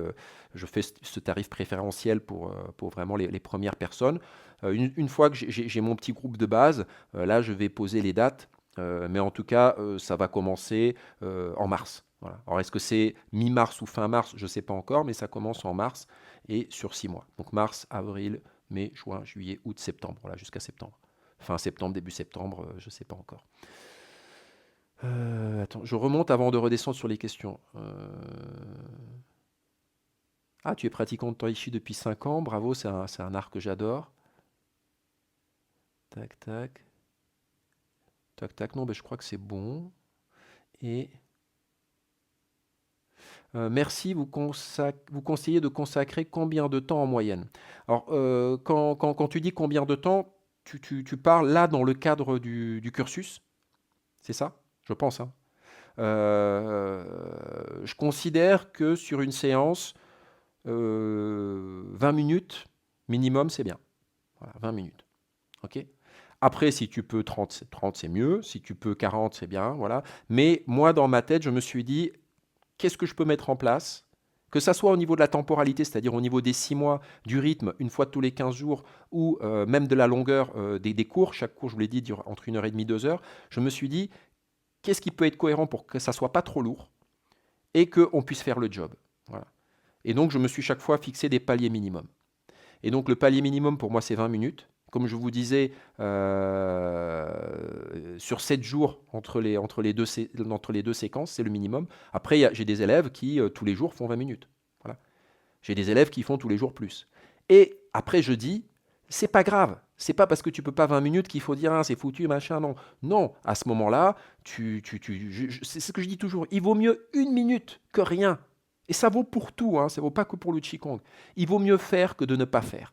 Speaker 1: je fais ce tarif préférentiel pour vraiment les premières personnes. Une fois que j'ai mon petit groupe de base, là, je vais poser les dates. Mais en tout cas, ça va commencer en mars. Voilà. Alors, est-ce que c'est mi-mars ou fin mars? Je ne sais pas encore, mais ça commence en mars et sur 6 mois. Donc mars, avril, mai, juin, juillet, août, septembre, voilà, jusqu'à septembre. Fin septembre, début septembre, je ne sais pas encore. Attends, je remonte avant de redescendre sur les questions. Ah, tu es pratiquant de Tai Chi depuis 5 ans, bravo, c'est un art que j'adore. Tac, tac, tac, tac, non, ben, je crois que c'est bon. Et merci, vous conseillez de consacrer combien de temps en moyenne? Alors, quand tu dis combien de temps, tu parles là dans le cadre du cursus, c'est ça? Je pense, hein. Je considère que sur une séance, 20 minutes minimum, c'est bien. Voilà, 20 minutes. OK? Après, si tu peux 30 c'est mieux. Si tu peux 40, c'est bien. Voilà. Mais moi, dans ma tête, je me suis dit, qu'est-ce que je peux mettre en place? Que ça soit au niveau de la temporalité, c'est-à-dire au niveau des 6 mois, du rythme, une fois tous les 15 jours, ou même de la longueur des cours. Chaque cours, je vous l'ai dit, dure entre 1 heure et demie, 2 heures. Je me suis dit, qu'est-ce qui peut être cohérent pour que ça soit pas trop lourd et qu'on puisse faire le job. Voilà. Et donc, je me suis chaque fois fixé des paliers minimum. Et donc, le palier minimum, pour moi, c'est 20 minutes. Comme je vous disais, sur 7 jours entre les deux séquences, c'est le minimum. Après, j'ai des élèves qui, tous les jours, font 20 minutes. Voilà. J'ai des élèves qui font tous les jours plus. Et après, je dis, c'est pas grave. C'est pas parce que tu peux pas 20 minutes qu'il faut dire, ah, c'est foutu, machin. Non. Non. À ce moment-là, c'est ce que je dis toujours. Il vaut mieux 1 minute que rien. Et ça vaut pour tout, hein. Ça vaut pas que pour le Qigong. Il vaut mieux faire que de ne pas faire.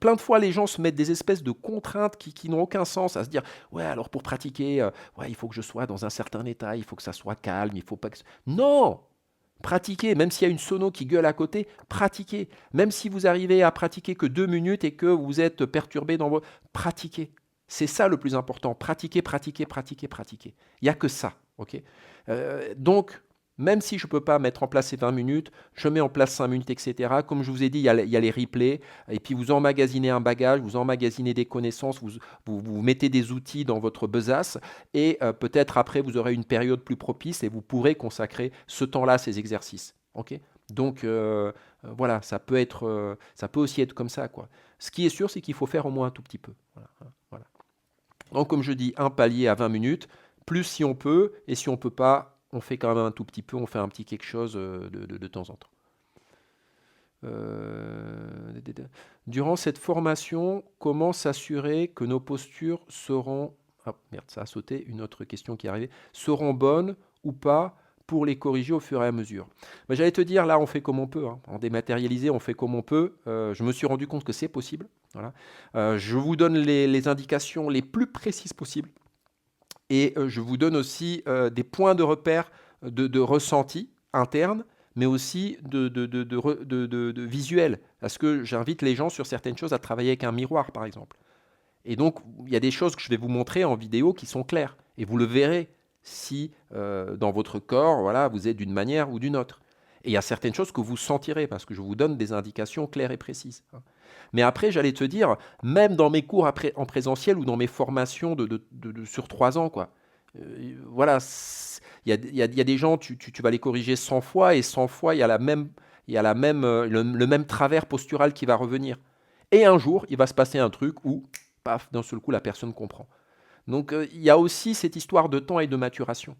Speaker 1: Plein de fois, les gens se mettent des espèces de contraintes qui n'ont aucun sens, à se dire, ouais, alors pour pratiquer, ouais, il faut que je sois dans un certain état, il faut que ça soit calme, il faut pas que... Non! Pratiquez, même s'il y a une sono qui gueule à côté, pratiquez. Même si vous arrivez à pratiquer que 2 minutes et que vous êtes perturbé dans vos... Pratiquez. C'est ça le plus important. Pratiquez, pratiquez, pratiquez, pratiquez. Il n'y a que ça. Ok. Donc, même si je ne peux pas mettre en place ces 20 minutes, je mets en place 5 minutes, etc. Comme je vous ai dit, il y a les replays. Et puis, vous emmagasinez un bagage, vous emmagasinez des connaissances, vous mettez des outils dans votre besace. Et peut-être après, vous aurez une période plus propice et vous pourrez consacrer ce temps-là à ces exercices. Ok. Donc, voilà, ça peut aussi être comme ça, quoi. Ce qui est sûr, c'est qu'il faut faire au moins un tout petit peu. Voilà, voilà. Donc, comme je dis, un palier à 20 minutes, plus si on peut, et si on ne peut pas, on fait quand même un tout petit peu, on fait un petit quelque chose de temps en temps. Durant cette formation, comment s'assurer que nos postures seront... Ah merde, ça a sauté, une autre question qui est arrivée. Seront bonnes ou pas pour les corriger au fur et à mesure. Ben, j'allais te dire, là, on fait comme on peut. Hein. En dématérialisé, on fait comme on peut. Je me suis rendu compte que c'est possible. Voilà. Je vous donne les indications les plus précises possibles. Et je vous donne aussi des points de repère de ressenti interne, mais aussi de visuel. Parce que j'invite les gens sur certaines choses à travailler avec un miroir, par exemple. Et donc, il y a des choses que je vais vous montrer en vidéo qui sont claires. Et vous le verrez si dans votre corps, voilà, vous êtes d'une manière ou d'une autre. Et il y a certaines choses que vous sentirez parce que je vous donne des indications claires et précises. Mais après, j'allais te dire, même dans mes cours en présentiel ou dans mes formations sur 3 ans, quoi. Voilà, il y a des gens, tu vas les corriger 100 fois et 100 fois, le même travers postural qui va revenir. Et un jour, il va se passer un truc où, paf, d'un seul coup, la personne comprend. Donc, il y a aussi cette histoire de temps et de maturation.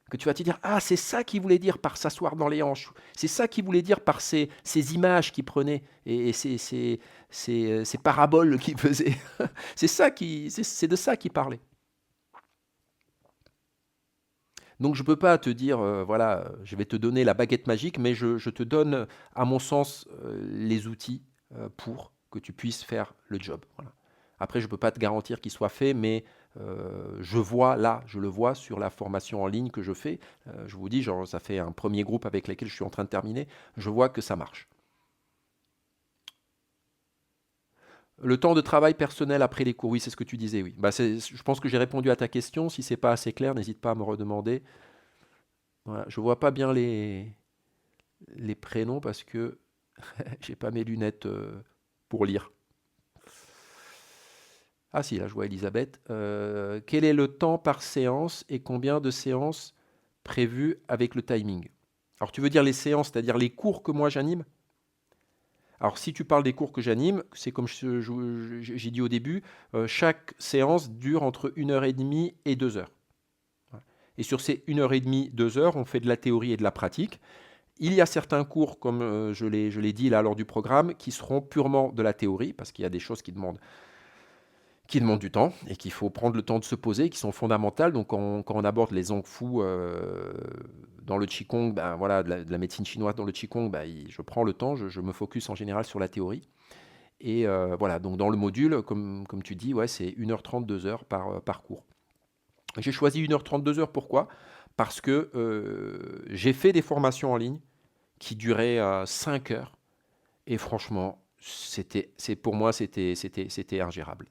Speaker 1: Que tu vas te dire, ah, c'est ça qu'il voulait dire par s'asseoir dans les hanches. C'est ça qu'il voulait dire par ces images qu'il prenait et ces paraboles qu'il faisait. C'est de ça qu'il parlait. Donc je ne peux pas te dire, voilà, je vais te donner la baguette magique, mais je te donne, à mon sens, les outils pour que tu puisses faire le job. Voilà. Après, je ne peux pas te garantir qu'il soit fait, mais je le vois sur la formation en ligne que je fais. Je vous dis, genre, ça fait un premier groupe avec lequel je suis en train de terminer. Je vois que ça marche. Le temps de travail personnel après les cours, oui, c'est ce que tu disais, oui. Bah, je pense que j'ai répondu à ta question. Si c'est pas assez clair, n'hésite pas à me redemander. Voilà, je vois pas bien les prénoms parce que j'ai pas mes lunettes pour lire. Ah si, là je vois Elisabeth. Quel est le temps par séance et combien de séances prévues avec le timing? Alors tu veux dire les séances, c'est-à-dire les cours que moi j'anime? Alors si tu parles des cours que j'anime, c'est comme j'ai dit au début, chaque séance dure entre 1 heure et demie et 2 heures. Voilà. Et sur ces 1 heure et demie, 2 heures, on fait de la théorie et de la pratique. Il y a certains cours, comme je l'ai dit là lors du programme, qui seront purement de la théorie, parce qu'il y a des choses qui demandent du temps et qu'il faut prendre le temps de se poser, qui sont fondamentales. Donc quand on aborde les Zong Fu dans le Qigong, ben, voilà, de la médecine chinoise dans le Qigong, ben, je prends le temps, je me focus en général sur la théorie. Et voilà, donc dans le module, comme tu dis, ouais, c'est 1h30, 2 heures par cours. J'ai choisi 1h30, 2 heures, pourquoi? Parce que j'ai fait des formations en ligne qui durait 5 heures. Et franchement, pour moi, c'était ingérable.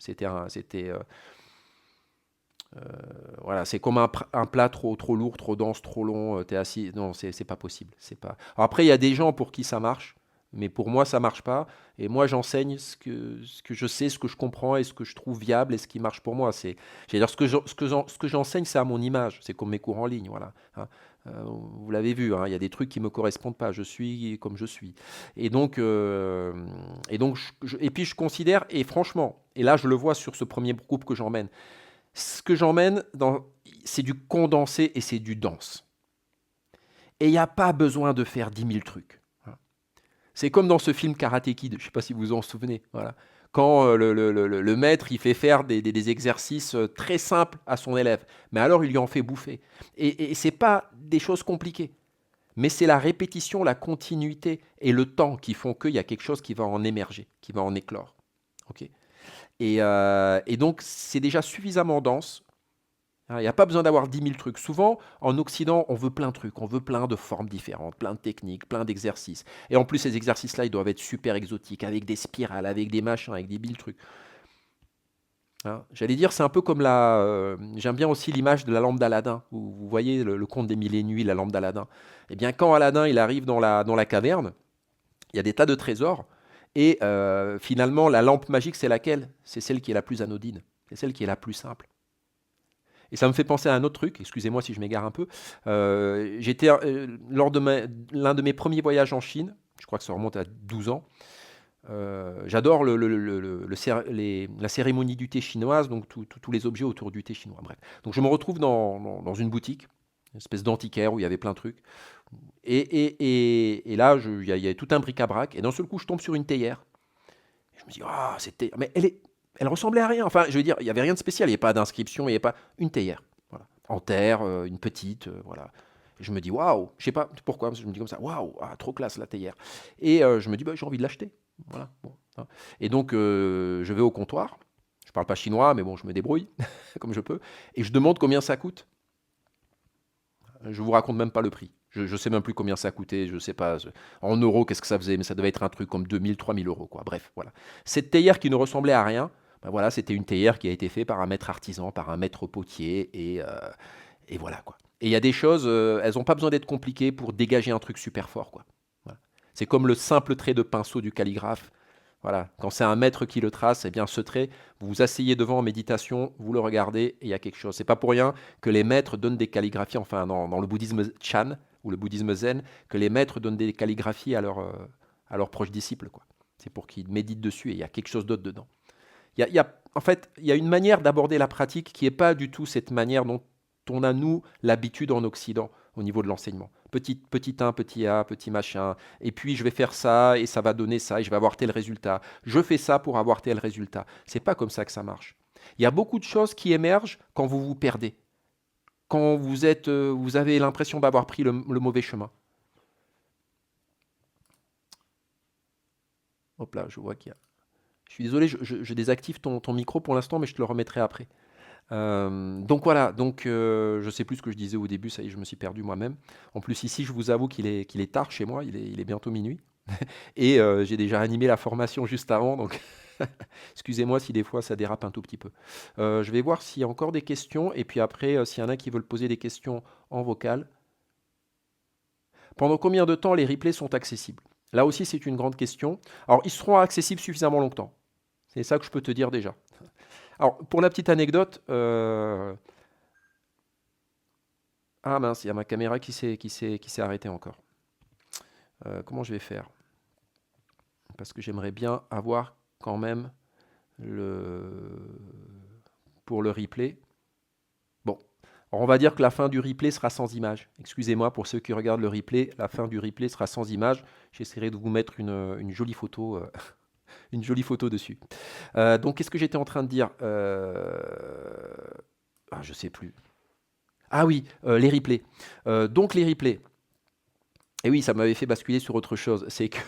Speaker 1: Voilà, c'est comme un plat trop lourd, trop dense, trop long. T'es assis, non, c'est pas possible. C'est pas. Alors après, il y a des gens pour qui ça marche, mais pour moi, ça marche pas. Et moi, j'enseigne ce que je sais, ce que je comprends et ce que je trouve viable et ce qui marche pour moi. J'allais dire, ce que j'enseigne, c'est à mon image. C'est comme mes cours en ligne, voilà. Hein. Vous l'avez vu, hein, il y a des trucs qui me correspondent pas. Je suis comme je suis. Et puis je considère, et franchement, et là je le vois sur ce premier groupe que j'emmène, ce que j'emmène, c'est du condensé et c'est du dense. Et il n'y a pas besoin de faire 10 000 trucs. C'est comme dans ce film Karate Kid, je ne sais pas si vous vous en souvenez. Voilà. Quand le maître il fait faire des exercices très simples à son élève, mais alors il lui en fait bouffer. Et ce n'est pas des choses compliquées, mais c'est la répétition, la continuité et le temps qui font qu'il y a quelque chose qui va en émerger, qui va en éclore. Okay, et donc c'est déjà suffisamment dense. Il n'y a pas besoin d'avoir 10 000 trucs. Souvent, en Occident, on veut plein de trucs, on veut plein de formes différentes, plein de techniques, plein d'exercices. Et en plus, ces exercices-là, ils doivent être super exotiques, avec des spirales, avec des machins, avec des 1000 trucs. Hein, j'allais dire, c'est un peu comme j'aime bien aussi l'image de la lampe d'Aladin. Vous voyez le conte des mille et une nuits, la lampe d'Aladin. Eh bien, quand Aladin il arrive dans la caverne, il y a des tas de trésors. Et finalement, la lampe magique, c'est laquelle? C'est celle qui est la plus anodine. C'est celle qui est la plus simple. Et ça me fait penser à un autre truc, excusez-moi si je m'égare un peu. J'étais lors de l'un de mes premiers voyages en Chine, je crois que ça remonte à 12 ans. J'adore la cérémonie du thé chinoise, donc tous les objets autour du thé chinois. Bref. Donc je me retrouve dans une boutique, une espèce d'antiquaire où il y avait plein de trucs. Et là, il y a tout un bric-à-brac, et d'un seul coup, je tombe sur une théière. Je me dis, ah, cette théière, mais elle ressemblait à rien. Enfin, je veux dire, il n'y avait rien de spécial. Il n'y avait pas d'inscription, il n'y avait pas une théière. Voilà. En terre, une petite, voilà. Et je me dis, waouh, je sais pas pourquoi, je me dis comme ça, waouh, trop classe la théière. Et je me dis, bah, j'ai envie de l'acheter. Voilà. Bon, hein. Et donc, je vais au comptoir. Je parle pas chinois, mais bon, je me débrouille comme je peux. Et je demande combien ça coûte. Je vous raconte même pas le prix. Je ne sais même plus combien ça a coûté, je ne sais pas. En euros, qu'est-ce que ça faisait, mais ça devait être un truc comme 2000, 3000 euros, quoi. Bref, voilà. Cette théière qui ne ressemblait à rien, ben voilà, c'était une théière qui a été faite par un maître artisan, par un maître potier, et voilà, quoi. Et il y a des choses, elles n'ont pas besoin d'être compliquées pour dégager un truc super fort, quoi. Voilà. C'est comme le simple trait de pinceau du calligraphe. Voilà, quand c'est un maître qui le trace, eh bien ce trait, vous vous asseyez devant en méditation, vous le regardez et il y a quelque chose. C'est pas pour rien que les maîtres donnent des calligraphies, enfin dans le bouddhisme Chan ou le bouddhisme Zen, que les maîtres donnent des calligraphies à leurs proches disciples, quoi. C'est pour qu'ils méditent dessus et il y a quelque chose d'autre dedans. En fait, il y a une manière d'aborder la pratique qui n'est pas du tout cette manière dont on a, nous, l'habitude en Occident au niveau de l'enseignement. Petit 1, petit A, petit machin, et puis je vais faire ça, et ça va donner ça, et je vais avoir tel résultat. Je fais ça pour avoir tel résultat. C'est pas comme ça que ça marche. Il y a beaucoup de choses qui émergent quand vous vous perdez, quand vous avez l'impression d'avoir pris le mauvais chemin. Hop là, je vois qu'il y a... Je suis désolé, je désactive ton micro pour l'instant, mais je te le remettrai après. Donc voilà, je sais plus ce que je disais au début, ça y est, je me suis perdu moi-même. En plus ici, je vous avoue qu'il est tard chez moi, il est bientôt minuit. Et j'ai déjà animé la formation juste avant, donc excusez-moi si des fois ça dérape un tout petit peu. Je vais voir s'il y a encore des questions, et puis après, s'il y en a qui veulent poser des questions en vocal. Pendant combien de temps les replays sont accessibles? Là aussi, c'est une grande question. Alors, ils seront accessibles suffisamment longtemps. C'est ça que je peux te dire déjà. Alors, pour la petite anecdote, ah mince, il y a ma caméra qui s'est arrêtée encore. Comment je vais faire? Parce que j'aimerais bien avoir quand même pour le replay. Bon, alors on va dire que la fin du replay sera sans image. Excusez-moi pour ceux qui regardent le replay, la fin du replay sera sans image. J'essaierai de vous mettre une jolie photo. Une jolie photo dessus. Donc, qu'est-ce que j'étais en train de dire je sais plus. Ah oui, les replays. Donc, les replays. Et oui, ça m'avait fait basculer sur autre chose. C'est que,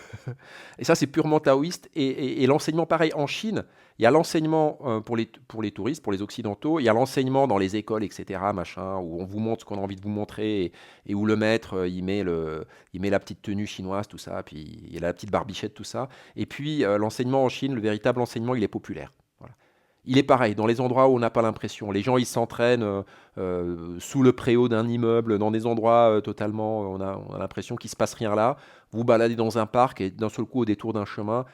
Speaker 1: et ça, c'est purement taoïste. Et l'enseignement, pareil, en Chine, il y a l'enseignement pour les touristes, pour les occidentaux. Il y a l'enseignement dans les écoles, etc., machin, où on vous montre ce qu'on a envie de vous montrer et où le maître, il met la petite tenue chinoise, tout ça, puis il a la petite barbichette, tout ça. Et puis, l'enseignement en Chine, le véritable enseignement, il est populaire. Voilà. Il est pareil, dans les endroits où on n'a pas l'impression. Les gens, ils s'entraînent sous le préau d'un immeuble, dans des endroits totalement... On a l'impression qu'il ne se passe rien là. Vous baladez dans un parc et d'un seul coup, au détour d'un chemin,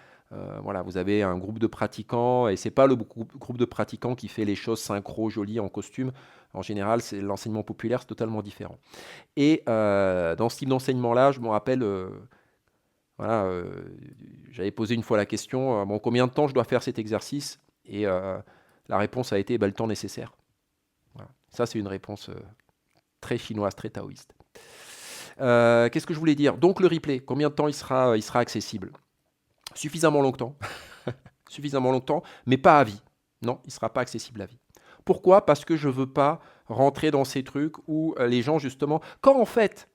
Speaker 1: voilà, vous avez un groupe de pratiquants. Et ce n'est pas le groupe de pratiquants qui fait les choses synchro, jolies, en costume. En général, c'est l'enseignement populaire, c'est totalement différent. Et dans ce type d'enseignement-là, je me rappelle... voilà, j'avais posé une fois la question, bon, combien de temps je dois faire cet exercice? Et la réponse a été le temps nécessaire. Voilà. Ça, c'est une réponse très chinoise, très taoïste. Qu'est-ce que je voulais dire? Donc le replay, combien de temps il sera accessible? Suffisamment longtemps. Suffisamment longtemps, mais pas à vie. Non, il ne sera pas accessible à vie. Pourquoi? Parce que je ne veux pas rentrer dans ces trucs où les gens, justement... Quand en fait,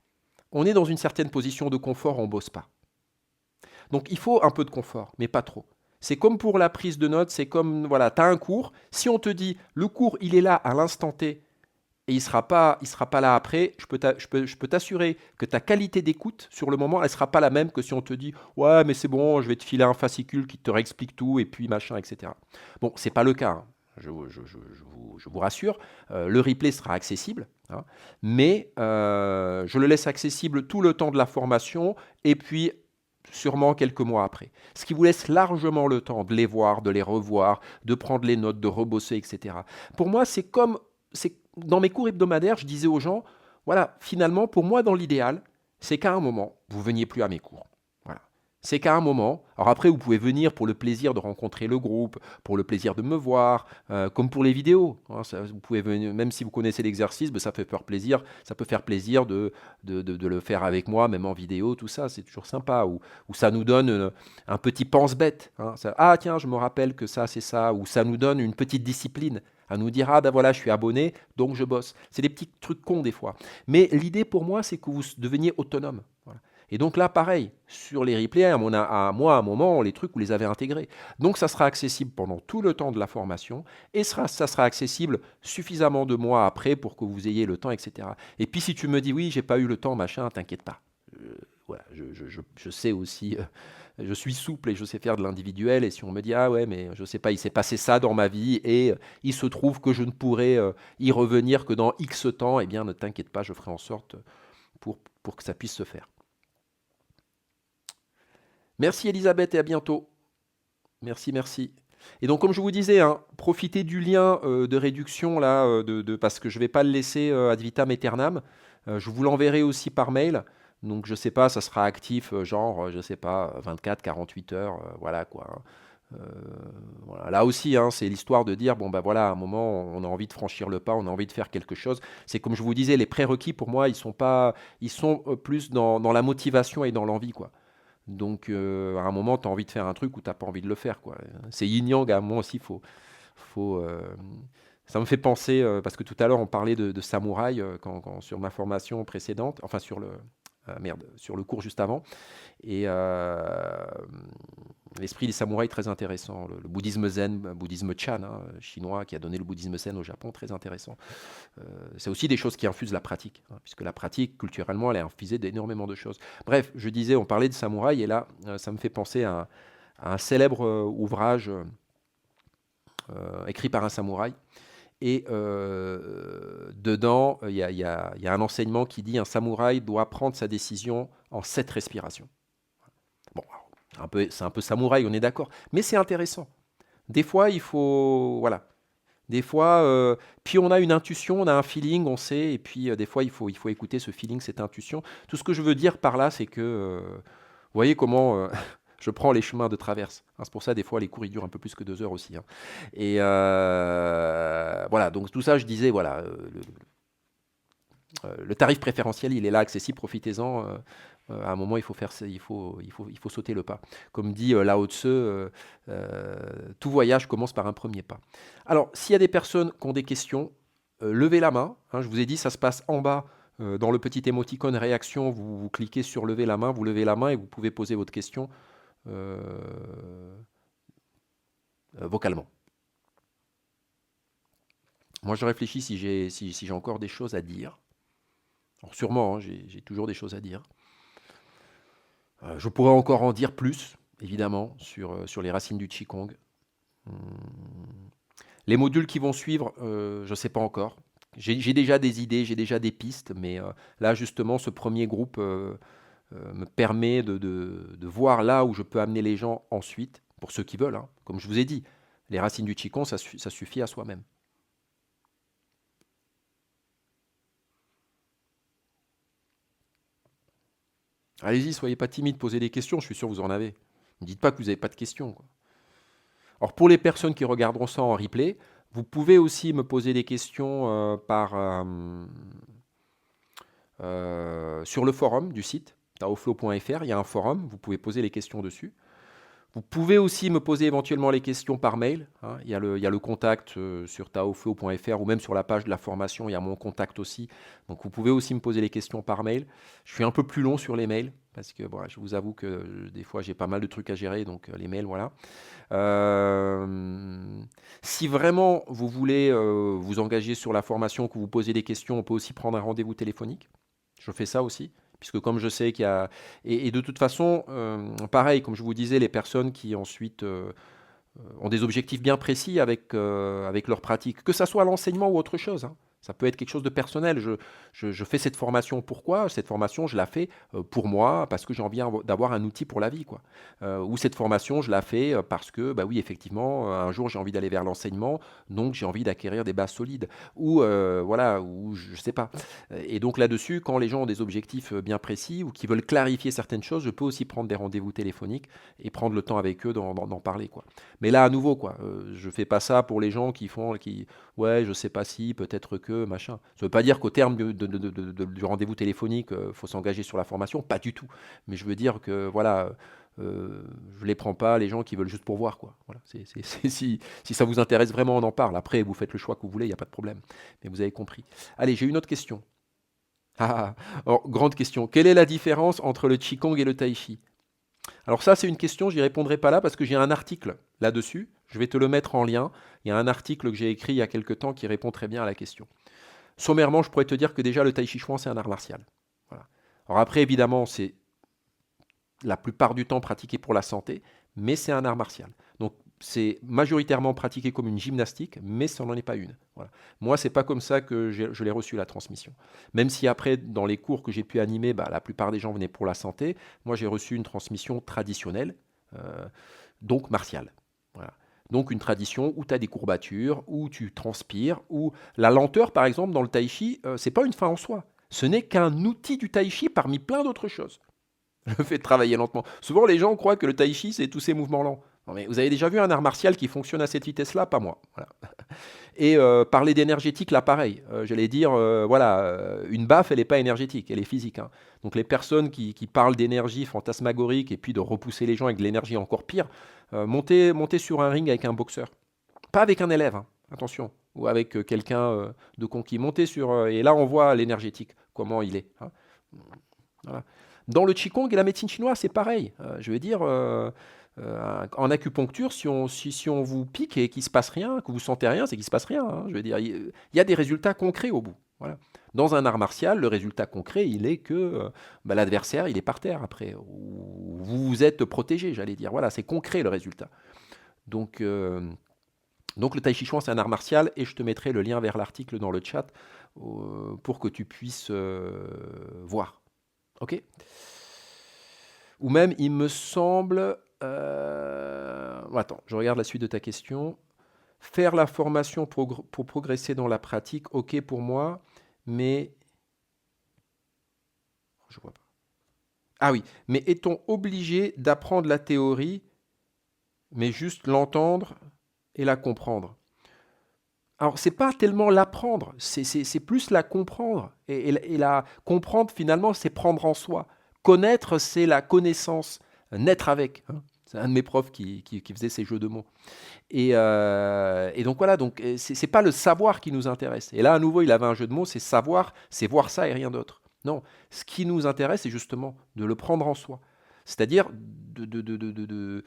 Speaker 1: on est dans une certaine position de confort, on ne bosse pas. Donc il faut un peu de confort, mais pas trop. C'est comme pour la prise de notes, c'est comme, voilà, tu as un cours, si on te dit, le cours, il est là à l'instant T, et il sera pas là après, je peux t'assurer que ta qualité d'écoute, sur le moment, elle ne sera pas la même que si on te dit, ouais, mais c'est bon, je vais te filer un fascicule qui te réexplique tout, et puis machin, etc. Bon, c'est pas le cas, hein. Je vous rassure, le replay sera accessible, hein, mais je le laisse accessible tout le temps de la formation, et puis sûrement quelques mois après. Ce qui vous laisse largement le temps de les voir, de les revoir, de prendre les notes, de rebosser, etc. Pour moi, c'est dans mes cours hebdomadaires, je disais aux gens, voilà, finalement, pour moi, dans l'idéal, c'est qu'à un moment, vous ne veniez plus à mes cours. Voilà. C'est qu'à un moment, alors après, vous pouvez venir pour le plaisir de rencontrer le groupe, pour le plaisir de me voir, comme pour les vidéos. Hein, vous pouvez venir, même si vous connaissez l'exercice, ça peut faire plaisir de le faire avec moi, même en vidéo, tout ça, c'est toujours sympa. Ou ça nous donne un petit pense-bête. Hein, ah tiens, je me rappelle que ça, c'est ça. Ou ça nous donne une petite discipline. À nous dire, ah ben voilà, je suis abonné, donc je bosse. C'est des petits trucs cons des fois. Mais l'idée pour moi, c'est que vous deveniez autonome. Voilà. Et donc là, pareil, sur les replays, moi, à un moment, les trucs, vous les avez intégrés. Donc ça sera accessible pendant tout le temps de la formation et ça sera accessible suffisamment de mois après pour que vous ayez le temps, etc. Et puis si tu me dis, oui, j'ai pas eu le temps, machin, t'inquiète pas. Voilà, je sais aussi, je suis souple et je sais faire de l'individuel. Et si on me dit, ah ouais, mais je sais pas, il s'est passé ça dans ma vie et il se trouve que je ne pourrai y revenir que dans X temps, eh bien ne t'inquiète pas, je ferai en sorte pour que ça puisse se faire. Merci Elisabeth et à bientôt. Merci, merci. Et donc, comme je vous disais, hein, profitez du lien de réduction là, parce que je ne vais pas le laisser ad vitam aeternam. Je vous l'enverrai aussi par mail. Donc, je ne sais pas, ça sera actif, je ne sais pas, 24, 48 heures, voilà quoi, hein. Euh, voilà. Là aussi, hein, c'est l'histoire de dire, bon, bah voilà, à un moment, on a envie de franchir le pas, on a envie de faire quelque chose. C'est comme je vous disais, les prérequis, pour moi, ils sont pas, ils sont plus dans la motivation et dans l'envie, quoi. Donc, à un moment, tu as envie de faire un truc ou tu pas envie de le faire, quoi. C'est yin-yang, à un moment aussi, faut, ça me fait penser, parce que tout à l'heure, on parlait de samouraï, sur ma formation précédente, enfin, sur le cours juste avant. Et l'esprit des samouraïs, très intéressant. Le bouddhisme zen, bouddhisme Chan, hein, chinois, qui a donné le bouddhisme zen au Japon, très intéressant. C'est aussi des choses qui infusent la pratique, hein, puisque la pratique, culturellement, elle est infusée d'énormément de choses. Bref, je disais, on parlait de samouraï, et là, ça me fait penser à un célèbre ouvrage écrit par un samouraï. Et dedans, il y a un enseignement qui dit un samouraï doit prendre sa décision en 7 respirations. Bon, c'est un peu samouraï, on est d'accord, mais c'est intéressant. Des fois, il faut, voilà. Des fois, puis on a une intuition, on a un feeling, on sait, et puis des fois, il faut écouter ce feeling, cette intuition. Tout ce que je veux dire par là, c'est que, vous voyez comment je prends les chemins de traverse, hein. C'est pour ça, des fois, les cours, ils durent un peu plus que 2 heures aussi, hein. Et voilà, donc tout ça, je disais, voilà, le tarif préférentiel, il est là, accessible, profitez-en. À un moment, il faut sauter le pas. Comme dit Lao Tse, tout voyage commence par un premier pas. Alors, s'il y a des personnes qui ont des questions, levez la main, hein. Je vous ai dit, ça se passe en bas dans le petit émoticône réaction. Vous cliquez sur lever la main, vous levez la main et vous pouvez poser votre question vocalement. Moi, je réfléchis si j'ai encore des choses à dire. Alors, sûrement, hein, j'ai toujours des choses à dire. Je pourrais encore en dire plus, évidemment, sur les racines du Qigong. Hum, Les modules qui vont suivre, je ne sais pas encore. J'ai déjà des idées, j'ai déjà des pistes, mais là, justement, ce premier groupe me permet de voir là où je peux amener les gens ensuite, pour ceux qui veulent, hein. Comme je vous ai dit, les racines du Qigong, ça suffit à soi-même. Allez-y, soyez pas timide, posez des questions, je suis sûr que vous en avez. Ne dites pas que vous n'avez pas de questions, quoi. Alors pour les personnes qui regarderont ça en replay, vous pouvez aussi me poser des questions sur le forum du site taoflow.fr. Il y a un forum, vous pouvez poser les questions dessus. Vous pouvez aussi me poser éventuellement les questions par mail, hein. Il y a le contact sur taoflow.fr ou même sur la page de la formation, il y a mon contact aussi. Donc vous pouvez aussi me poser les questions par mail. Je suis un peu plus long sur les mails parce que bon, je vous avoue que des fois j'ai pas mal de trucs à gérer, donc les mails, voilà. Si vraiment vous voulez vous engager sur la formation, que vous posez des questions, on peut aussi prendre un rendez-vous téléphonique. Je fais ça aussi, puisque comme je sais qu'il y a... Et de toute façon, pareil, comme je vous disais, les personnes qui ensuite ont des objectifs bien précis avec leur pratique, que ça soit l'enseignement ou autre chose, hein. Ça peut être quelque chose de personnel. Je fais cette formation. Pourquoi? Cette formation, je la fais pour moi, parce que j'ai envie d'avoir un outil pour la vie, quoi. Ou cette formation, je la fais parce que, bah oui, effectivement, un jour, j'ai envie d'aller vers l'enseignement, donc j'ai envie d'acquérir des bases solides. Ou, voilà, ou je sais pas. Et donc là-dessus, quand les gens ont des objectifs bien précis ou qui veulent clarifier certaines choses, je peux aussi prendre des rendez-vous téléphoniques et prendre le temps avec eux d'en parler, quoi. Mais là, à nouveau, quoi, je fais pas ça pour les gens ouais, je sais pas si, peut-être que, machin. Ça veut pas dire qu'au terme du rendez-vous téléphonique, faut s'engager sur la formation, pas du tout. Mais je veux dire que, voilà, je les prends pas, les gens qui veulent juste pour voir, quoi. Voilà, si ça vous intéresse vraiment, on en parle. Après, vous faites le choix que vous voulez, il n'y a pas de problème. Mais vous avez compris. Allez, j'ai une autre question. Ah, alors, grande question. Quelle est la différence entre le Qigong et le Tai Chi? Alors ça, c'est une question, j'y répondrai pas là parce que j'ai un article là-dessus. Je vais te le mettre en lien. Il y a un article que j'ai écrit il y a quelque temps qui répond très bien à la question. Sommairement, je pourrais te dire que déjà le Tai Chi Chuan, c'est un art martial. Voilà. Alors après, évidemment, c'est la plupart du temps pratiqué pour la santé, mais c'est un art martial. Donc c'est majoritairement pratiqué comme une gymnastique, mais ça n'en est pas une. Voilà. Moi, c'est pas comme ça que je l'ai reçu la transmission. Même si après, dans les cours que j'ai pu animer, bah, la plupart des gens venaient pour la santé, moi j'ai reçu une transmission traditionnelle, euh, donc martiale. Voilà. Donc une tradition où tu as des courbatures, où tu transpires, où la lenteur, par exemple, dans le tai chi, c'est pas une fin en soi. Ce n'est qu'un outil du tai chi parmi plein d'autres choses. Le fait de travailler lentement. Souvent, les gens croient que le tai chi, c'est tous ces mouvements lents. Non, mais vous avez déjà vu un art martial qui fonctionne à cette vitesse-là? Pas moi. Voilà. Et parler d'énergétique, là, pareil. J'allais dire, voilà, une baffe, elle n'est pas énergétique, elle est physique, hein. Donc les personnes qui parlent d'énergie fantasmagorique et puis de repousser les gens avec de l'énergie encore pire, montez sur un ring avec un boxeur. Pas avec un élève, hein, attention, ou avec quelqu'un de conquis. Montez sur... et là, on voit l'énergétique, comment il est, hein. Voilà. Dans le Qigong et la médecine chinoise, c'est pareil. Je veux dire, en acupuncture, si on vous pique et qu'il ne se passe rien, que vous sentez rien, c'est qu'il ne se passe rien, hein. Je veux dire, il y a des résultats concrets au bout. Voilà. Dans un art martial, le résultat concret, il est que bah, l'adversaire, il est par terre après. Ou vous vous êtes protégé, j'allais dire. Voilà, c'est concret le résultat. Donc, donc le Tai Chi Chuan, c'est un art martial et je te mettrai le lien vers l'article dans le chat pour que tu puisses voir. Ok. Ou même, il me semble... attends, je regarde la suite de ta question. Faire la formation pour progresser dans la pratique, ok pour moi, mais... Je vois pas. Ah oui, mais est-on obligé d'apprendre la théorie, mais juste l'entendre et la comprendre? Alors, c'est pas tellement l'apprendre, c'est plus la comprendre. Et la comprendre, finalement, c'est prendre en soi. Connaître, c'est la connaissance. Naître avec, hein. C'est un de mes profs qui faisait ces jeux de mots. Et donc voilà, donc c'est pas le savoir qui nous intéresse. Et là, à nouveau, il avait un jeu de mots, c'est savoir, c'est voir ça et rien d'autre. Non, ce qui nous intéresse, c'est justement de le prendre en soi. C'est-à-dire de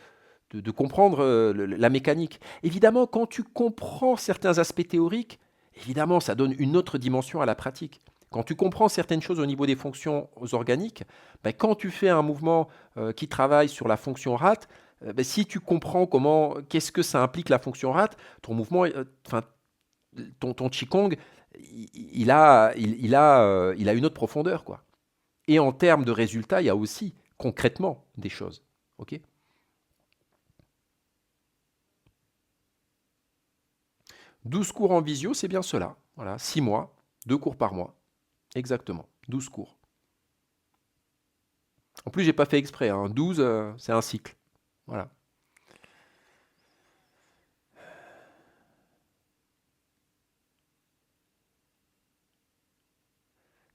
Speaker 1: comprendre la mécanique. Évidemment, quand tu comprends certains aspects théoriques, évidemment, ça donne une autre dimension à la pratique. Quand tu comprends certaines choses au niveau des fonctions organiques, ben, quand tu fais un mouvement qui travaille sur la fonction rate, ben, si tu comprends qu'est-ce que ça implique la fonction rate, ton mouvement, enfin, ton Qigong, il a une autre profondeur, quoi. Et en termes de résultats, il y a aussi concrètement des choses. Ok. 12 cours en visio, c'est bien cela. Voilà, 6 mois, 2 cours par mois. Exactement, 12 cours. En plus, j'ai pas fait exprès, hein. 12, c'est un cycle. Voilà.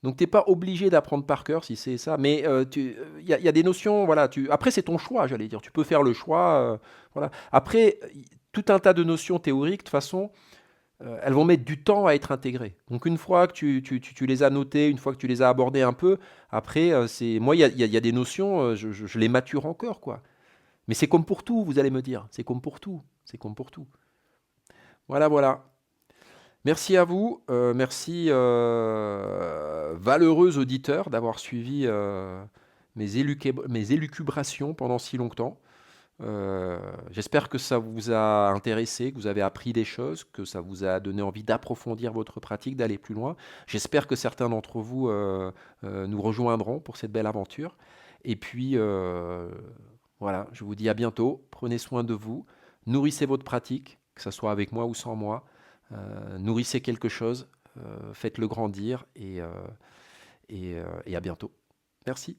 Speaker 1: Donc t'es pas obligé d'apprendre par cœur si c'est ça, mais y a des notions, voilà. Après c'est ton choix, j'allais dire. Tu peux faire le choix, voilà. Après, tout un tas de notions théoriques, de toute façon, elles vont mettre du temps à être intégrées. Donc une fois que tu les as notées, une fois que tu les as abordées un peu, après, c'est moi, il y a des notions, je les mature encore, quoi. Mais c'est comme pour tout, vous allez me dire. C'est comme pour tout. C'est comme pour tout. Voilà, voilà. Merci à vous. Merci, valeureux auditeurs, d'avoir suivi mes élucubrations pendant si longtemps. J'espère que ça vous a intéressé, que vous avez appris des choses, que ça vous a donné envie d'approfondir votre pratique, d'aller plus loin. J'espère que certains d'entre vous nous rejoindront pour cette belle aventure. Et puis, voilà, je vous dis à bientôt. Prenez soin de vous. Nourrissez votre pratique, que ce soit avec moi ou sans moi. Nourrissez quelque chose, faites-le grandir et à bientôt. Merci.